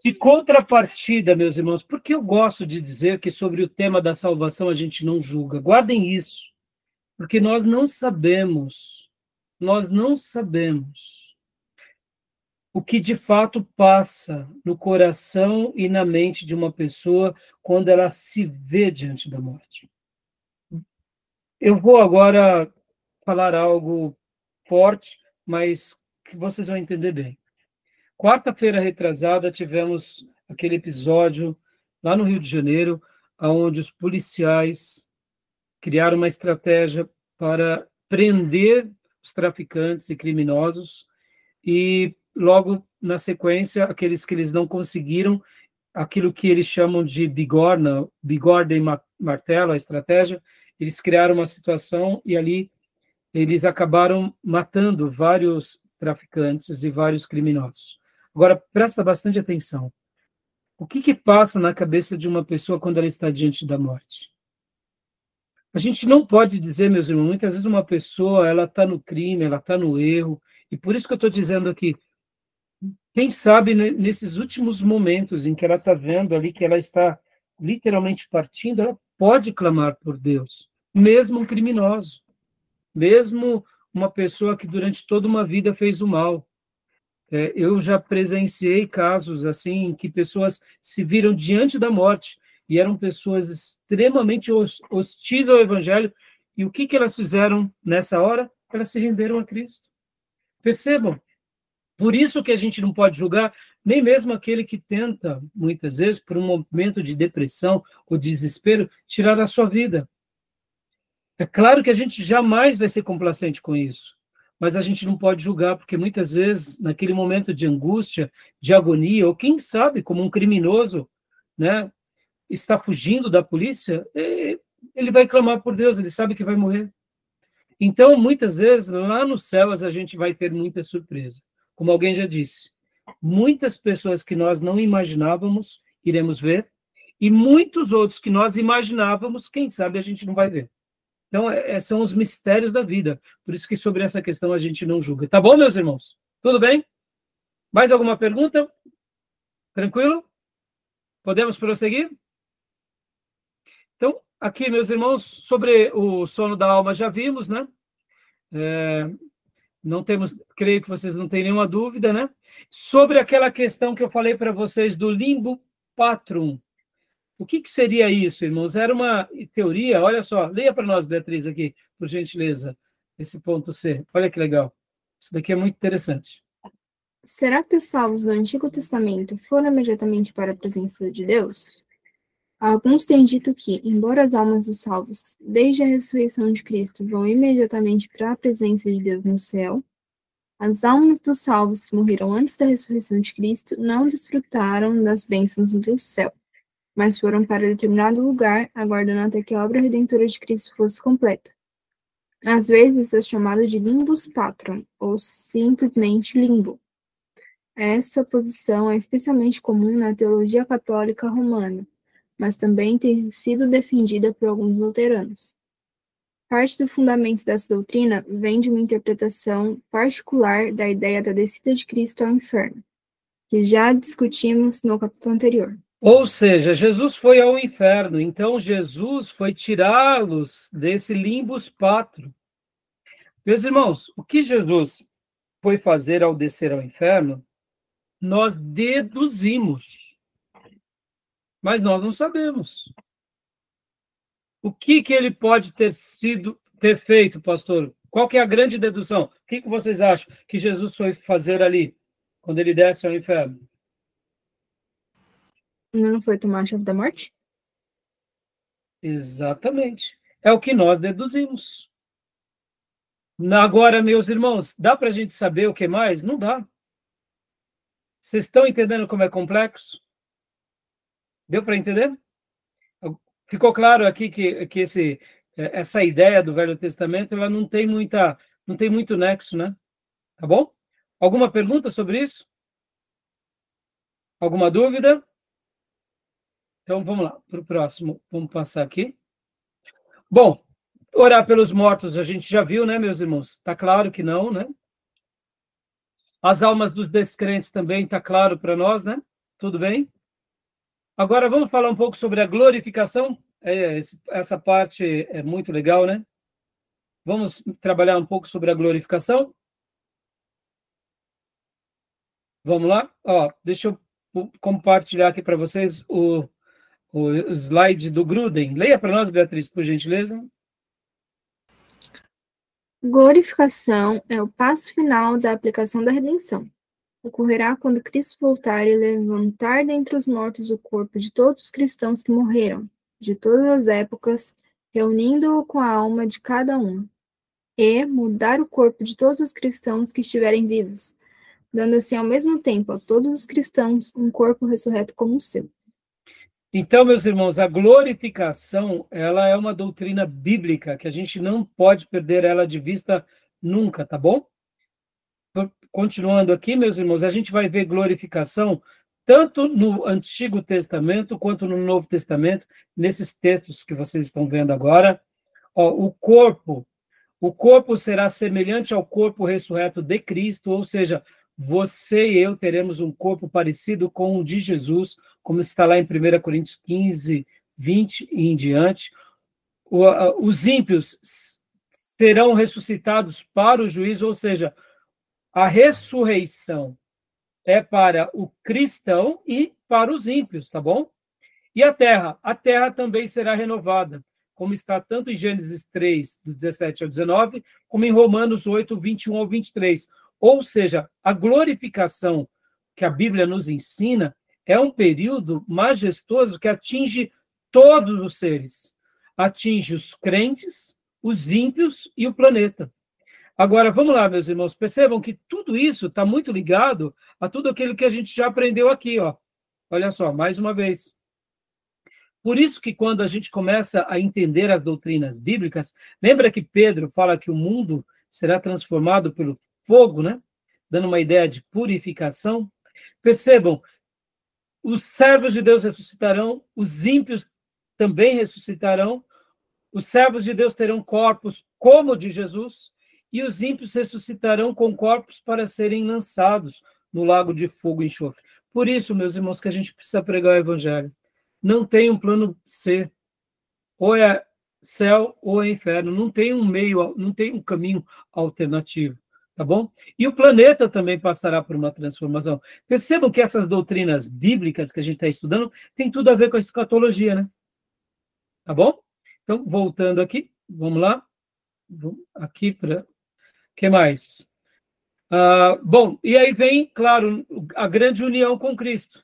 Speaker 1: De contrapartida, meus irmãos, porque eu gosto de dizer que sobre o tema da salvação a gente não julga. Guardem isso, porque nós não sabemos o que de fato passa no coração e na mente de uma pessoa quando ela se vê diante da morte. Eu vou agora falar algo forte, mas que vocês vão entender bem. Quarta-feira retrasada, tivemos aquele episódio lá no Rio de Janeiro, onde os policiais criaram uma estratégia para prender os traficantes e criminosos, e logo na sequência, aqueles que eles não conseguiram, aquilo que eles chamam de bigorna e martelo, a estratégia, eles criaram uma situação e ali eles acabaram matando vários traficantes e vários criminosos. Agora, presta bastante atenção. O que passa na cabeça de uma pessoa quando ela está diante da morte? A gente não pode dizer, meus irmãos, muitas vezes uma pessoa, ela está no crime, ela está no erro, e por isso que eu estou dizendo aqui, quem sabe nesses últimos momentos em que ela está vendo ali que ela está literalmente partindo, ela pode clamar por Deus, mesmo um criminoso, mesmo uma pessoa que durante toda uma vida fez o mal. Eu já presenciei casos assim, em que pessoas se viram diante da morte, e eram pessoas extremamente hostis ao Evangelho, e o que elas fizeram nessa hora? Elas se renderam a Cristo. Percebam? Por isso que a gente não pode julgar nem mesmo aquele que tenta, muitas vezes, por um momento de depressão ou desespero, tirar a sua vida. É claro que a gente jamais vai ser complacente com isso, mas a gente não pode julgar, porque muitas vezes, naquele momento de angústia, de agonia, ou quem sabe, como um criminoso, né, está fugindo da polícia, ele vai clamar por Deus, ele sabe que vai morrer. Então, muitas vezes, lá nos céus, a gente vai ter muita surpresa. Como alguém já disse, muitas pessoas que nós não imaginávamos iremos ver, e muitos outros que nós imaginávamos, quem sabe a gente não vai ver. Então, são os mistérios da vida. Por isso que sobre essa questão a gente não julga. Tá bom, meus irmãos? Tudo bem? Mais alguma pergunta? Tranquilo? Podemos prosseguir? Então, aqui, meus irmãos, sobre o sono da alma já vimos, né? Não temos, creio que vocês não têm nenhuma dúvida, né? Sobre aquela questão que eu falei para vocês do limbo patrum. O que seria isso, irmãos? Era uma teoria, olha só, leia para nós, Beatriz, aqui, por gentileza, esse ponto C. Olha que legal. Isso daqui é muito interessante.
Speaker 5: Será que os salvos do Antigo Testamento foram imediatamente para a presença de Deus? Alguns têm dito que, embora as almas dos salvos, desde a ressurreição de Cristo, vão imediatamente para a presença de Deus no céu, as almas dos salvos que morreram antes da ressurreição de Cristo não desfrutaram das bênçãos do céu, mas foram para determinado lugar, aguardando até que a obra redentora de Cristo fosse completa. Às vezes é chamado de limbus patrum, ou simplesmente limbo. Essa posição é especialmente comum na teologia católica romana, mas também tem sido defendida por alguns luteranos. Parte do fundamento dessa doutrina vem de uma interpretação particular da ideia da descida de Cristo ao inferno, que já discutimos no capítulo anterior.
Speaker 1: Ou seja, Jesus foi ao inferno, então Jesus foi tirá-los desse limbus patrum. Meus irmãos, o que Jesus foi fazer ao descer ao inferno, nós deduzimos, mas nós não sabemos. O que ele pode ter feito, pastor? Qual que é a grande dedução? O que vocês acham que Jesus foi fazer ali, quando ele desce ao inferno?
Speaker 5: Não foi tomar a chave da morte?
Speaker 1: Exatamente. É o que nós deduzimos. Agora, meus irmãos, dá para a gente saber o que mais? Não dá. Vocês estão entendendo como é complexo? Deu para entender? Ficou claro aqui que essa ideia do Velho Testamento ela não tem muito nexo, né? Tá bom? Alguma pergunta sobre isso? Alguma dúvida? Então, vamos lá, para o próximo. Vamos passar aqui. Bom, orar pelos mortos, a gente já viu, né, meus irmãos? Está claro que não, né? As almas dos descrentes também está claro para nós, né? Tudo bem? Agora, vamos falar um pouco sobre a glorificação. Essa parte é muito legal, né? Vamos trabalhar um pouco sobre a glorificação? Vamos lá? Ó, deixa eu compartilhar aqui para vocês o slide do Gruden. Leia para nós, Beatriz, por gentileza.
Speaker 5: Glorificação é o passo final da aplicação da redenção. Ocorrerá quando Cristo voltar e levantar dentre os mortos o corpo de todos os cristãos que morreram, de todas as épocas, reunindo-o com a alma de cada um, e mudar o corpo de todos os cristãos que estiverem vivos, dando assim ao mesmo tempo a todos os cristãos um corpo ressurreto como o seu.
Speaker 1: Então, meus irmãos, a glorificação, ela é uma doutrina bíblica, que a gente não pode perder ela de vista nunca, tá bom? Continuando aqui, meus irmãos, a gente vai ver glorificação tanto no Antigo Testamento quanto no Novo Testamento, nesses textos que vocês estão vendo agora. Ó, o corpo será semelhante ao corpo ressurreto de Cristo, ou seja, você e eu teremos um corpo parecido com o de Jesus, como está lá em 1 Coríntios 15, 20 e em diante. Os ímpios serão ressuscitados para o juízo, ou seja, a ressurreição é para o cristão e para os ímpios, tá bom? E a terra também será renovada, como está tanto em Gênesis 3, do 17 ao 19, como em Romanos 8, 21 ao 23. Ou seja, a glorificação que a Bíblia nos ensina é um período majestoso que atinge todos os seres. Atinge os crentes, os ímpios e o planeta. Agora, vamos lá, meus irmãos, percebam que tudo isso está muito ligado a tudo aquilo que a gente já aprendeu aqui, ó. Olha só, mais uma vez. Por isso que quando a gente começa a entender as doutrinas bíblicas, lembra que Pedro fala que o mundo será transformado pelo fogo, né? Dando uma ideia de purificação. Percebam, os servos de Deus ressuscitarão, os ímpios também ressuscitarão, Os servos de Deus terão corpos como o de Jesus, e os ímpios ressuscitarão com corpos para serem lançados no lago de fogo e enxofre. Por isso, meus irmãos, que a gente precisa pregar o evangelho. Não tem um plano C. Ou é céu ou é inferno. Não tem um meio, não tem um caminho alternativo. Tá bom? E o planeta também passará por uma transformação. Percebam que essas doutrinas bíblicas que a gente está estudando tem tudo a ver com a escatologia, né? Tá bom? Então, voltando aqui, vamos lá. Aqui para... O que mais? Bom, e aí vem, claro, a grande união com Cristo,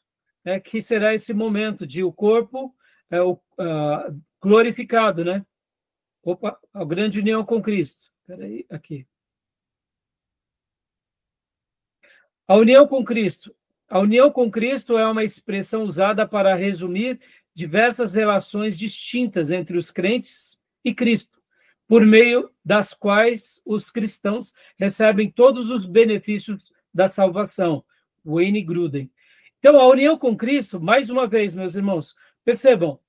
Speaker 1: que será esse momento de o corpo glorificado, né? Opa, a grande união com Cristo. Espera aí, aqui. A união com Cristo. A união com Cristo é uma expressão usada para resumir diversas relações distintas entre os crentes e Cristo, por meio das quais os cristãos recebem todos os benefícios da salvação. Wayne Grudem. Então, a união com Cristo, mais uma vez, meus irmãos, percebam,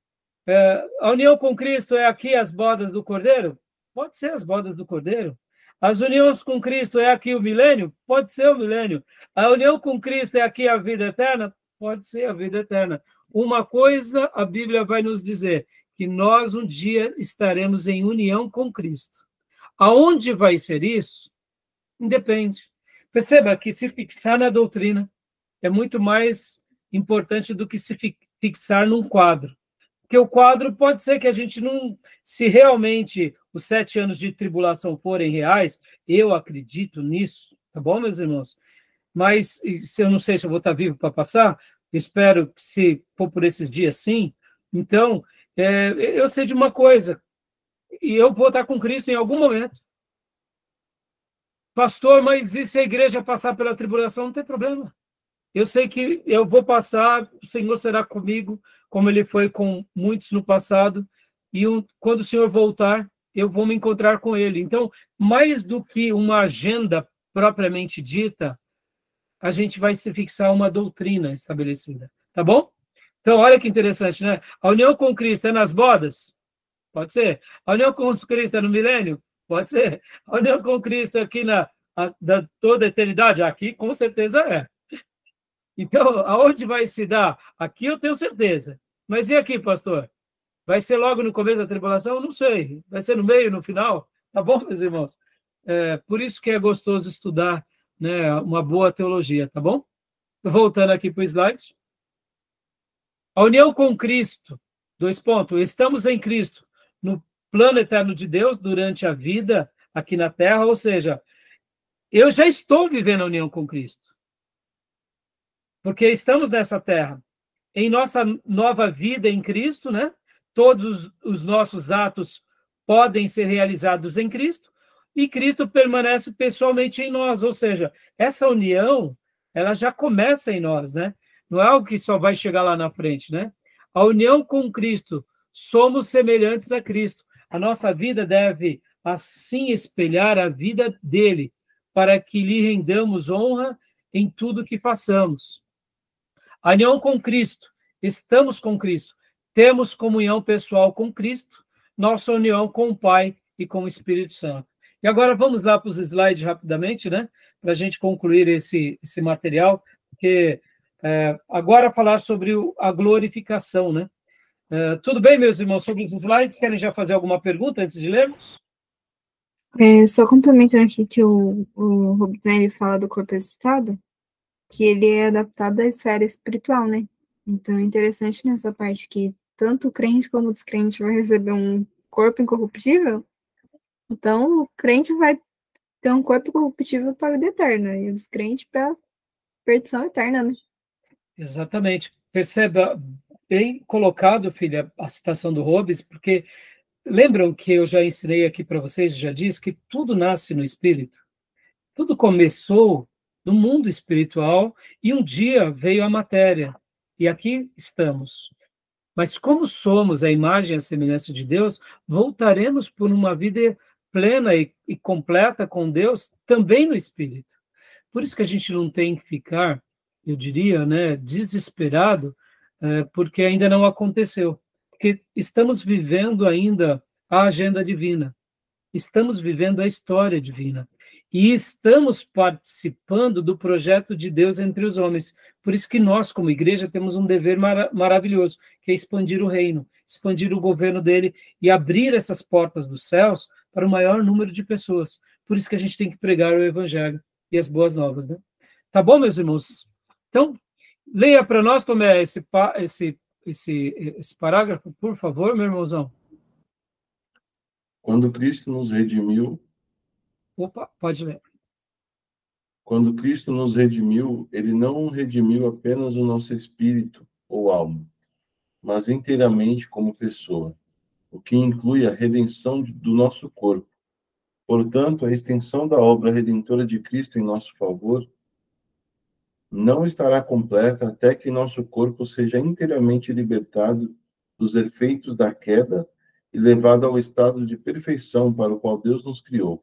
Speaker 1: a união com Cristo é aqui as bodas do Cordeiro? Pode ser as bodas do Cordeiro. As uniões com Cristo é aqui o milênio? Pode ser o milênio. A união com Cristo é aqui a vida eterna? Pode ser a vida eterna. Uma coisa a Bíblia vai nos dizer, que nós um dia estaremos em união com Cristo. Aonde vai ser isso? Independe. Perceba que se fixar na doutrina é muito mais importante do que se fixar num quadro. Porque o quadro pode ser que a gente não... Se realmente os 7 anos de tribulação forem reais, eu acredito nisso, tá bom, meus irmãos? Mas se eu não sei se eu vou estar vivo para passar, espero que se for por esses dias, sim. Então, eu sei de uma coisa, e eu vou estar com Cristo em algum momento. Pastor, mas e se a igreja passar pela tribulação? Não tem problema. Eu sei que eu vou passar, o Senhor será comigo, como Ele foi com muitos no passado, e quando o Senhor voltar, eu vou me encontrar com Ele. Então, mais do que uma agenda propriamente dita, a gente vai se fixar uma doutrina estabelecida, tá bom? Então, olha que interessante, né? A união com Cristo é nas bodas? Pode ser. A união com Cristo é no milênio? Pode ser. A união com Cristo aqui da toda a eternidade? Aqui, com certeza é. Então, aonde vai se dar? Aqui eu tenho certeza. Mas e aqui, pastor? Vai ser logo no começo da tribulação? Não sei. Vai ser no meio, no final? Tá bom, meus irmãos? Por isso que é gostoso estudar, né, uma boa teologia, tá bom? Voltando aqui para o slide. A união com Cristo. 2 pontos. Estamos em Cristo, no plano eterno de Deus, durante a vida aqui na Terra, ou seja, eu já estou vivendo a união com Cristo. Porque estamos nessa terra. Em nossa nova vida em Cristo, né? Todos os nossos atos podem ser realizados em Cristo, e Cristo permanece pessoalmente em nós, ou seja, essa união, ela já começa em nós, né? Não é algo que só vai chegar lá na frente, né? A união com Cristo, somos semelhantes a Cristo. A nossa vida deve, assim, espelhar a vida dele, para que lhe rendamos honra em tudo que façamos. A união com Cristo, estamos com Cristo, temos comunhão pessoal com Cristo, nossa união com o Pai e com o Espírito Santo. E agora vamos lá para os slides rapidamente, né? Para a gente concluir esse material, porque agora falar sobre a glorificação, né? Tudo bem, meus irmãos, sobre os slides? Querem já fazer alguma pergunta antes de lermos?
Speaker 5: Só complementando aqui que o Robinelli fala do corpo ressuscitado, que ele é adaptado à esfera espiritual, né? Então é interessante nessa parte que tanto o crente como o descrente vai receber um corpo incorruptível, então o crente vai ter um corpo incorruptível para a vida eterna, e o descrente para a perdição eterna, né?
Speaker 1: Exatamente. Perceba, bem colocado, filha, a citação do Hobbes, porque lembram que eu já ensinei aqui para vocês, já disse que tudo nasce no espírito. Tudo começou no mundo espiritual e um dia veio a matéria. E aqui estamos. Mas como somos a imagem e a semelhança de Deus, voltaremos por uma vida plena e completa com Deus também no espírito. Por isso que a gente não tem que ficar, eu diria, né, desesperado, porque ainda não aconteceu. Porque estamos vivendo ainda a agenda divina. Estamos vivendo a história divina. E estamos participando do projeto de Deus entre os homens. Por isso que nós, como igreja, temos um dever maravilhoso, que é expandir o reino, expandir o governo dele e abrir essas portas dos céus para o maior número de pessoas. Por isso que a gente tem que pregar o evangelho e as boas novas, né? Tá bom, meus irmãos? Então, leia para nós, Tomé, esse parágrafo, por favor, meu irmãozão.
Speaker 2: Quando Cristo nos redimiu...
Speaker 1: Opa, pode ler.
Speaker 2: Quando Cristo nos redimiu, ele não redimiu apenas o nosso espírito ou alma, mas inteiramente como pessoa, o que inclui a redenção do nosso corpo. Portanto, a extensão da obra redentora de Cristo em nosso favor não estará completa até que nosso corpo seja inteiramente libertado dos efeitos da queda e levado ao estado de perfeição para o qual Deus nos criou.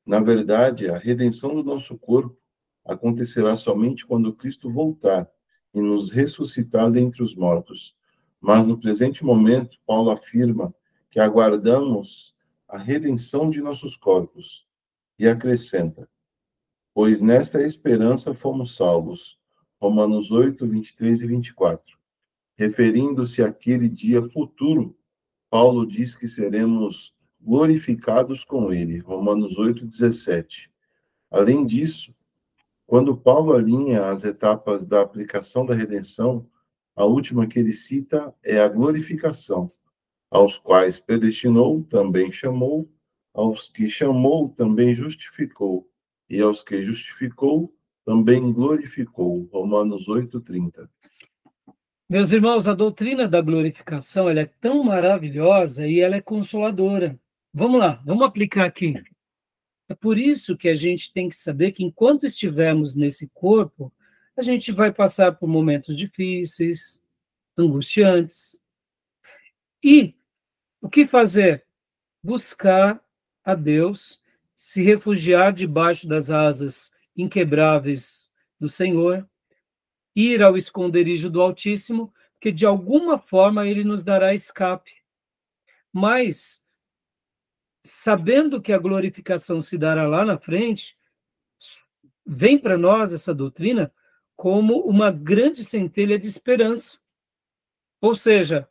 Speaker 2: Na verdade, a redenção do nosso corpo acontecerá somente quando Cristo voltar e nos ressuscitar dentre os mortos. Mas no presente momento, Paulo afirma que aguardamos a redenção de nossos corpos e acrescenta: pois nesta esperança fomos salvos. Romanos 8, 23 e 24. Referindo-se àquele dia futuro, Paulo diz que seremos glorificados com ele. Romanos 8, 17. Além disso, quando Paulo alinha as etapas da aplicação da redenção, a última que ele cita é a glorificação. Aos quais predestinou, também chamou, aos que chamou, também justificou, e aos que justificou, também glorificou. Romanos 8:30.
Speaker 1: Meus irmãos, a doutrina da glorificação, ela é tão maravilhosa e ela é consoladora. Vamos lá, vamos aplicar aqui. É por isso que a gente tem que saber que enquanto estivermos nesse corpo, a gente vai passar por momentos difíceis, angustiantes. E o que fazer? Buscar a Deus, se refugiar debaixo das asas inquebráveis do Senhor, ir ao esconderijo do Altíssimo, que de alguma forma ele nos dará escape. Mas, sabendo que a glorificação se dará lá na frente, vem para nós essa doutrina como uma grande centelha de esperança. Ou seja,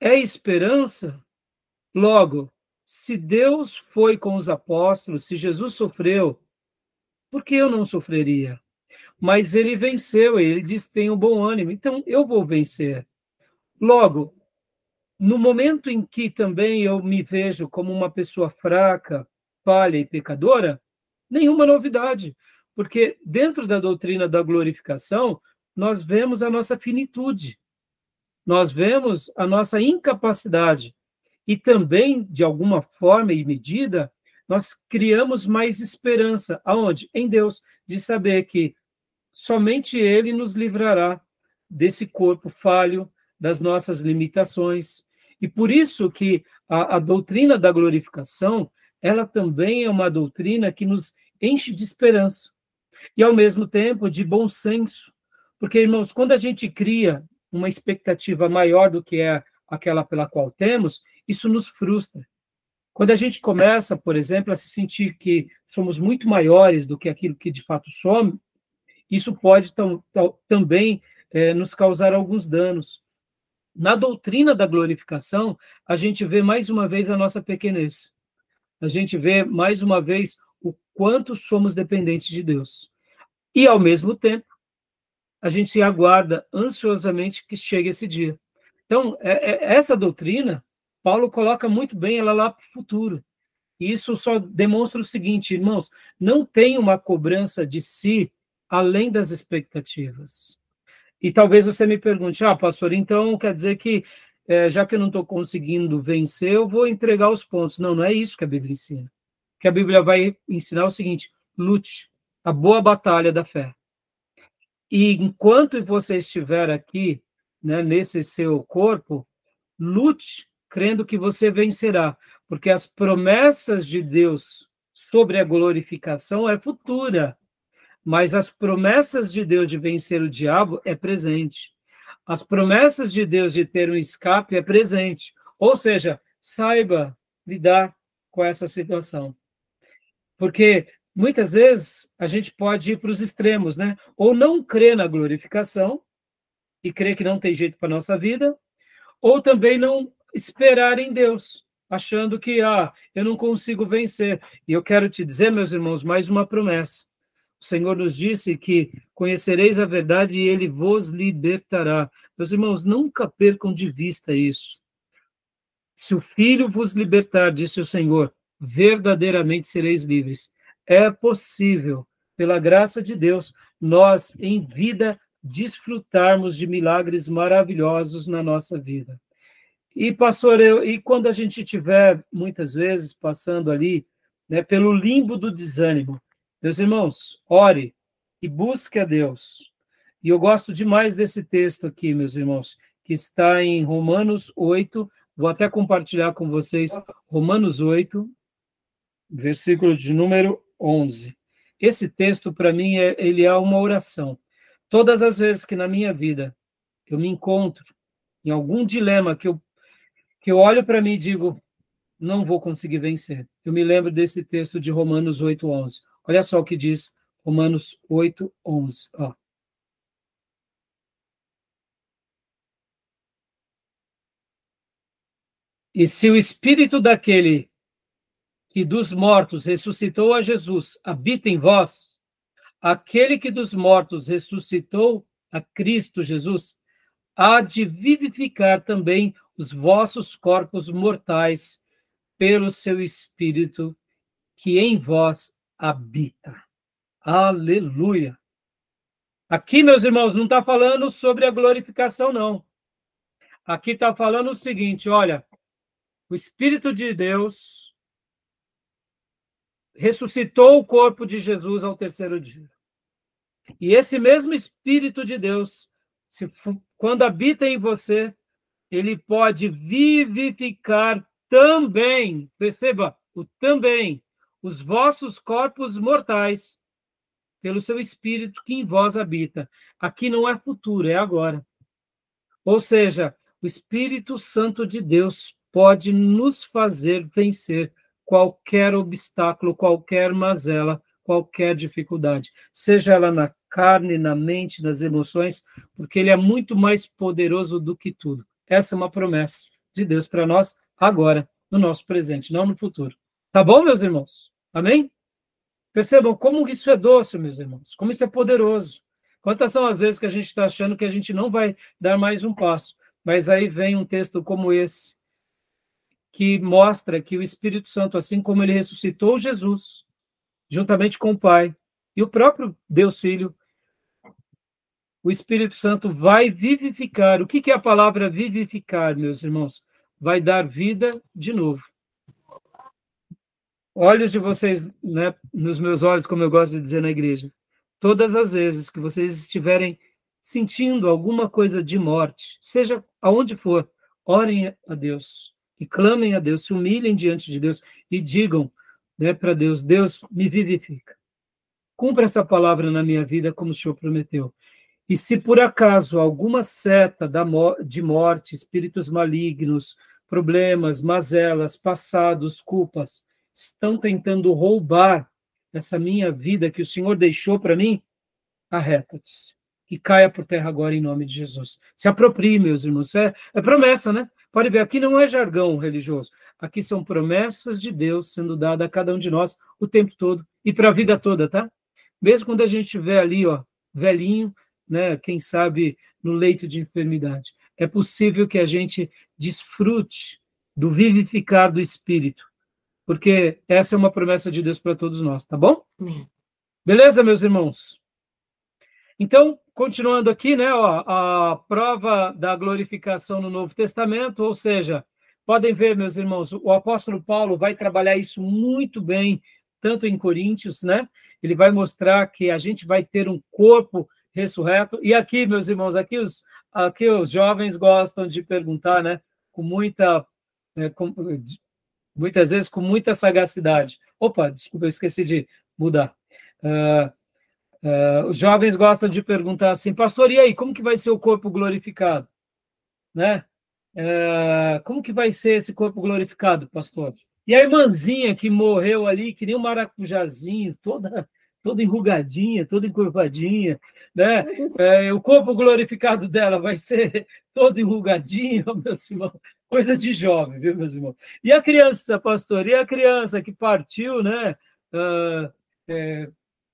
Speaker 1: é esperança. Logo, se Deus foi com os apóstolos, se Jesus sofreu, por que eu não sofreria? Mas ele venceu, ele diz: tenha um bom ânimo, então eu vou vencer. Logo, no momento em que também eu me vejo como uma pessoa fraca, falha e pecadora, nenhuma novidade, porque dentro da doutrina da glorificação, nós vemos a nossa finitude, nós vemos a nossa incapacidade, e também, de alguma forma e medida, nós criamos mais esperança. Aonde? Em Deus, de saber que somente Ele nos livrará desse corpo falho, das nossas limitações. E por isso que a doutrina da glorificação, ela também é uma doutrina que nos enche de esperança. E, ao mesmo tempo, de bom senso. Porque, irmãos, quando a gente cria uma expectativa maior do que é aquela pela qual temos, isso nos frustra. Quando a gente começa, por exemplo, a se sentir que somos muito maiores do que aquilo que de fato somos, isso pode também nos causar alguns danos. Na doutrina da glorificação, a gente vê mais uma vez a nossa pequenez. A gente vê mais uma vez o quanto somos dependentes de Deus. E, ao mesmo tempo, a gente aguarda ansiosamente que chegue esse dia. Então, essa doutrina, Paulo coloca muito bem ela lá para o futuro. E isso só demonstra o seguinte, irmãos: não tem uma cobrança de si além das expectativas. E talvez você me pergunte: pastor, então quer dizer que, já que eu não estou conseguindo vencer, eu vou entregar os pontos. Não, não é isso que a Bíblia ensina. O que a Bíblia vai ensinar é o seguinte: lute a boa batalha da fé. E enquanto você estiver aqui, né, nesse seu corpo, lute crendo que você vencerá, porque as promessas de Deus sobre a glorificação é futura, mas as promessas de Deus de vencer o diabo é presente. As promessas de Deus de ter um escape é presente. Ou seja, saiba lidar com essa situação. Porque muitas vezes a gente pode ir para os extremos, né? Ou não crer na glorificação e crer que não tem jeito para a nossa vida, ou também não esperar em Deus, achando que eu não consigo vencer. E eu quero te dizer, meus irmãos, mais uma promessa. O Senhor nos disse que conhecereis a verdade e Ele vos libertará. Meus irmãos, nunca percam de vista isso. Se o Filho vos libertar, disse o Senhor, verdadeiramente sereis livres. É possível, pela graça de Deus, nós, em vida, desfrutarmos de milagres maravilhosos na nossa vida. E, pastor, e quando a gente estiver, muitas vezes, passando ali, né, pelo limbo do desânimo, meus irmãos, ore e busque a Deus. E eu gosto demais desse texto aqui, meus irmãos, que está em Romanos 8, vou até compartilhar com vocês, Romanos 8, versículo de número 11. Esse texto, para mim, ele é uma oração. Todas as vezes que na minha vida eu me encontro em algum dilema que eu olho para mim e digo, não vou conseguir vencer. Eu me lembro desse texto de Romanos 8, 11. Olha só o que diz Romanos 8, 11. Ó. E se o espírito daquele que dos mortos ressuscitou a Jesus habita em vós, aquele que dos mortos ressuscitou a Cristo Jesus, há de vivificar também os vossos corpos mortais pelo seu Espírito que em vós habita. Aleluia! Aqui, meus irmãos, não está falando sobre a glorificação, não. Aqui está falando o seguinte, olha, o Espírito de Deus ressuscitou o corpo de Jesus ao terceiro dia. E esse mesmo Espírito de Deus, quando habita em você, ele pode vivificar também, perceba, também, os vossos corpos mortais, pelo seu Espírito que em vós habita. Aqui não é futuro, é agora. Ou seja, o Espírito Santo de Deus pode nos fazer vencer qualquer obstáculo, qualquer mazela, qualquer dificuldade, seja ela na carne, na mente, nas emoções, porque ele é muito mais poderoso do que tudo. Essa é uma promessa de Deus para nós agora, no nosso presente, não no futuro. Tá bom, meus irmãos? Amém? Percebam como isso é doce, meus irmãos, como isso é poderoso. Quantas são as vezes que a gente está achando que a gente não vai dar mais um passo, mas aí vem um texto como esse, que mostra que o Espírito Santo, assim como ele ressuscitou Jesus, juntamente com o Pai, e o próprio Deus Filho, o Espírito Santo vai vivificar. O que é a palavra vivificar, meus irmãos? Vai dar vida de novo. Olhos de vocês, né, nos meus olhos, como eu gosto de dizer na igreja, todas as vezes que vocês estiverem sentindo alguma coisa de morte, seja aonde for, orem a Deus e clamem a Deus, se humilhem diante de Deus e digam, né, para Deus, Deus, me vivifica. Cumpra essa palavra na minha vida como o Senhor prometeu. E se por acaso alguma seta de morte, espíritos malignos, problemas, mazelas, passados, culpas, estão tentando roubar essa minha vida que o Senhor deixou para mim, arreta-te. Que caia por terra agora em nome de Jesus. Se aproprie, meus irmãos. É promessa, né? Pode ver, aqui não é jargão religioso. Aqui são promessas de Deus sendo dadas a cada um de nós o tempo todo e para a vida toda, tá? Mesmo quando a gente estiver ali, ó, velhinho, né? Quem sabe no leito de enfermidade. É possível que a gente desfrute do vivificar do Espírito, porque essa é uma promessa de Deus para todos nós, tá bom? Beleza, meus irmãos? Então, continuando aqui, né, ó, a prova da glorificação no Novo Testamento, ou seja, podem ver, meus irmãos, o apóstolo Paulo vai trabalhar isso muito bem, tanto em Coríntios, né? Ele vai mostrar que a gente vai ter um corpo ressurreto. E aqui, meus irmãos, aqui os jovens gostam de perguntar, né, com muita, muitas vezes com muita sagacidade. Opa, desculpa, eu esqueci de mudar. Os jovens gostam de perguntar assim, pastor, e aí, como que vai ser o corpo glorificado? Né? Como que vai ser esse corpo glorificado, pastor? E a irmãzinha que morreu ali, que nem um maracujazinho, toda enrugadinha, toda encurvadinha, né? O corpo glorificado dela vai ser todo enrugadinho, meus irmãos. Coisa de jovem, viu, meus irmãos? E a criança, pastor? E a criança que partiu, né?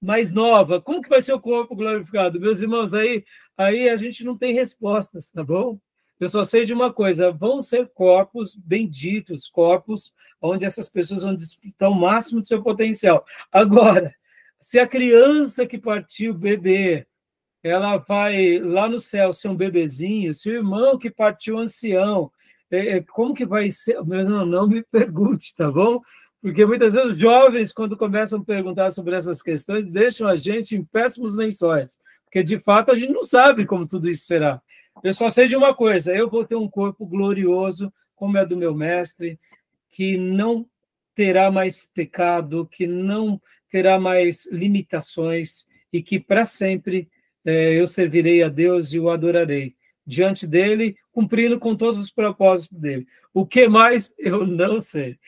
Speaker 1: Mais nova, como que vai ser o corpo glorificado? Meus irmãos, aí a gente não tem respostas, tá bom? Eu só sei de uma coisa, vão ser corpos benditos, corpos onde essas pessoas vão desfrutar o máximo do seu potencial. Agora, se a criança que partiu, bebê, ela vai lá no céu ser um bebezinho, se o irmão que partiu ancião, como que vai ser? Não me pergunte, tá bom? Porque muitas vezes os jovens, quando começam a perguntar sobre essas questões, deixam a gente em péssimos lençóis, porque de fato a gente não sabe como tudo isso será. Eu só sei de uma coisa, eu vou ter um corpo glorioso, como é do meu mestre, que não terá mais pecado, que não terá mais limitações, e que para sempre eu servirei a Deus e o adorarei diante dele, cumprindo com todos os propósitos dele. O que mais, eu não sei.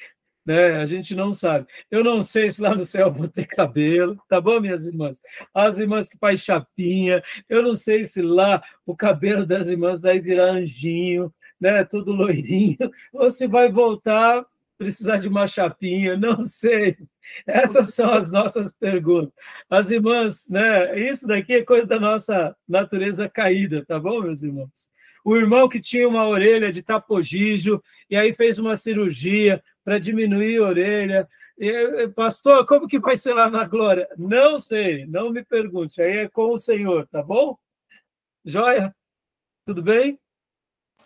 Speaker 1: Né? A gente não sabe. Eu não sei se lá no céu eu vou ter cabelo, tá bom, minhas irmãs? As irmãs que faz chapinha, eu não sei se lá o cabelo das irmãs vai virar anjinho, né? Tudo loirinho, ou se vai voltar precisar de uma chapinha, não sei. Essas são as nossas perguntas. As irmãs, né? Isso daqui é coisa da nossa natureza caída, tá bom, meus irmãos? O irmão que tinha uma orelha de tapogijo e aí fez uma cirurgia para diminuir a orelha. Pastor, como que vai ser lá na glória? Não sei, não me pergunte. Aí é com o Senhor, tá bom? Joia? Tudo bem?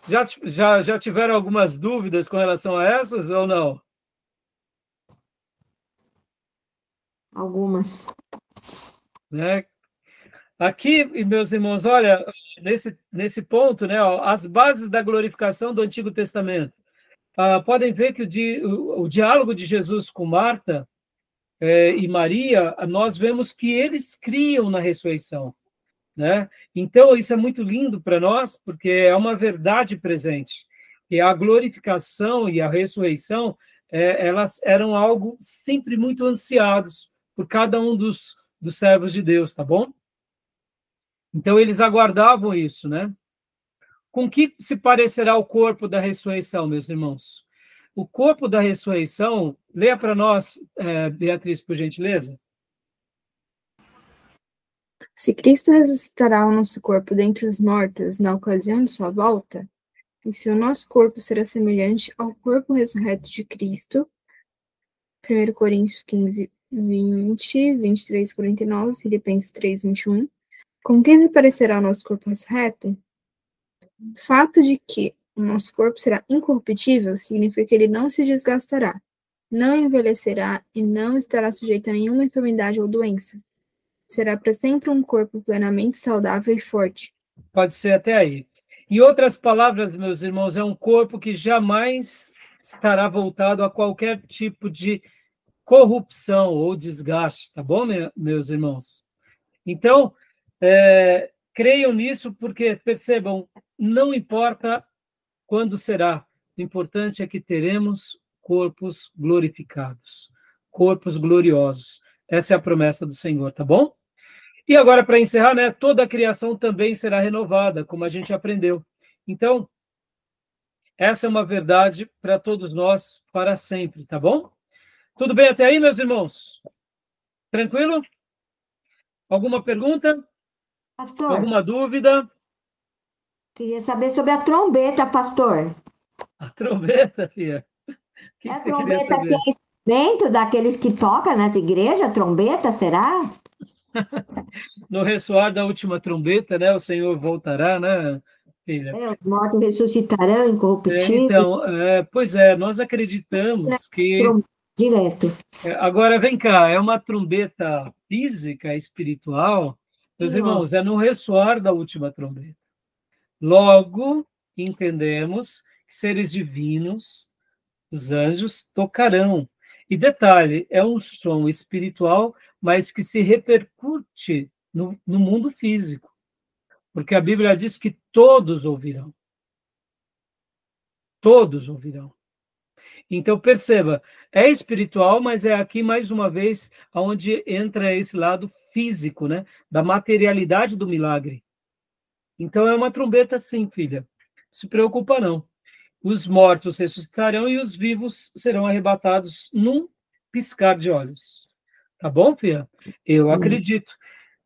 Speaker 1: Já tiveram algumas dúvidas com relação a essas ou não?
Speaker 6: Algumas.
Speaker 1: Né? Aqui, meus irmãos, olha, nesse ponto, né, ó, as bases da glorificação do Antigo Testamento. Podem ver que o diálogo de Jesus com Marta e Maria, nós vemos que eles criam na ressurreição, né? Então, isso é muito lindo para nós, porque é uma verdade presente. E a glorificação e a ressurreição, elas eram algo sempre muito ansiados por cada um dos servos de Deus, tá bom? Então, eles aguardavam isso, né? Com que se parecerá o corpo da ressurreição, meus irmãos? O corpo da ressurreição, leia para nós, Beatriz, por gentileza.
Speaker 5: Se Cristo ressuscitará o nosso corpo dentre os mortos na ocasião de sua volta, e se o nosso corpo será semelhante ao corpo ressurreto de Cristo, 1 Coríntios 15, 20, 23, 49, Filipenses 3, 21, com que se parecerá o nosso corpo ressurreto? O fato de que o nosso corpo será incorruptível significa que ele não se desgastará, não envelhecerá e não estará sujeito a nenhuma enfermidade ou doença. Será para sempre um corpo plenamente saudável e forte.
Speaker 1: Pode ser até aí. Em outras palavras, meus irmãos, é um corpo que jamais estará voltado a qualquer tipo de corrupção ou desgaste, tá bom, meus irmãos? Então, creiam nisso porque, percebam, não importa quando será, o importante é que teremos corpos glorificados, corpos gloriosos. Essa é a promessa do Senhor, tá bom? E agora, para encerrar, né, toda a criação também será renovada, como a gente aprendeu. Então, essa é uma verdade para todos nós, para sempre, tá bom? Tudo bem até aí, meus irmãos? Tranquilo? Alguma pergunta?
Speaker 6: Pastor,
Speaker 1: alguma dúvida?
Speaker 6: Queria saber sobre a trombeta, pastor.
Speaker 1: A trombeta, filha? Que
Speaker 6: A
Speaker 1: você
Speaker 6: trombeta
Speaker 1: queria saber?
Speaker 6: tem instrumento daqueles que tocam nas igrejas, trombeta, será?
Speaker 1: No ressoar da última trombeta, né? O Senhor voltará, né, filha?
Speaker 6: Os mortos ressuscitarão, incorruptíveis.
Speaker 1: Então, pois é, nós acreditamos que...
Speaker 6: Direto.
Speaker 1: Agora, vem cá, é uma trombeta física, espiritual? Meus irmãos, é no ressoar da última trombeta. Logo, entendemos que seres divinos, os anjos, tocarão. E detalhe, é um som espiritual, mas que se repercute no mundo físico. Porque a Bíblia diz que todos ouvirão. todos ouvirão. Então, perceba, é espiritual, mas é aqui, mais uma vez, onde entra esse lado físico, né? Da materialidade do milagre. Então, é uma trombeta sim, filha. Não se preocupa, não. Os mortos ressuscitarão e os vivos serão arrebatados num piscar de olhos. Tá bom, filha? Eu acredito.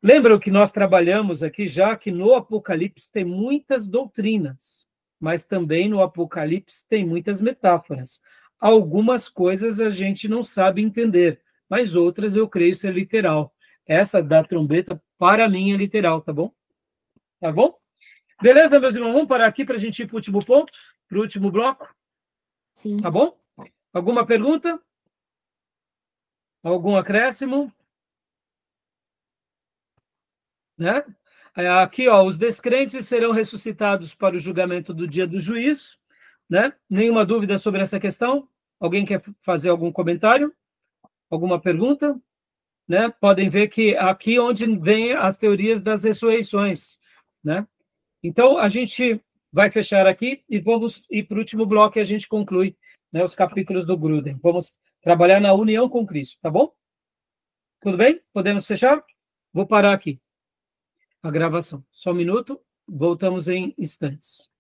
Speaker 1: Lembram que nós trabalhamos aqui já que no Apocalipse tem muitas doutrinas, mas também no Apocalipse tem muitas metáforas. Algumas coisas a gente não sabe entender, mas outras eu creio ser literal. Essa da trombeta, para mim, é literal, tá bom? Tá bom? Beleza, meus irmãos? Vamos parar aqui para a gente ir para o último ponto, para o último bloco?
Speaker 6: Sim.
Speaker 1: Tá bom? Alguma pergunta? Algum acréscimo? Né? Aqui, ó, os descrentes serão ressuscitados para o julgamento do dia do juízo, né? Nenhuma dúvida sobre essa questão? Alguém quer fazer algum comentário? Alguma pergunta? Né? Podem ver que aqui onde vem as teorias das ressurreições, né? Então, a gente vai fechar aqui e vamos ir para o último bloco e a gente conclui, né, os capítulos do Grudem. Vamos trabalhar na união com Cristo, tá bom? Tudo bem? Podemos fechar? Vou parar aqui a gravação. Só um minuto, voltamos em instantes.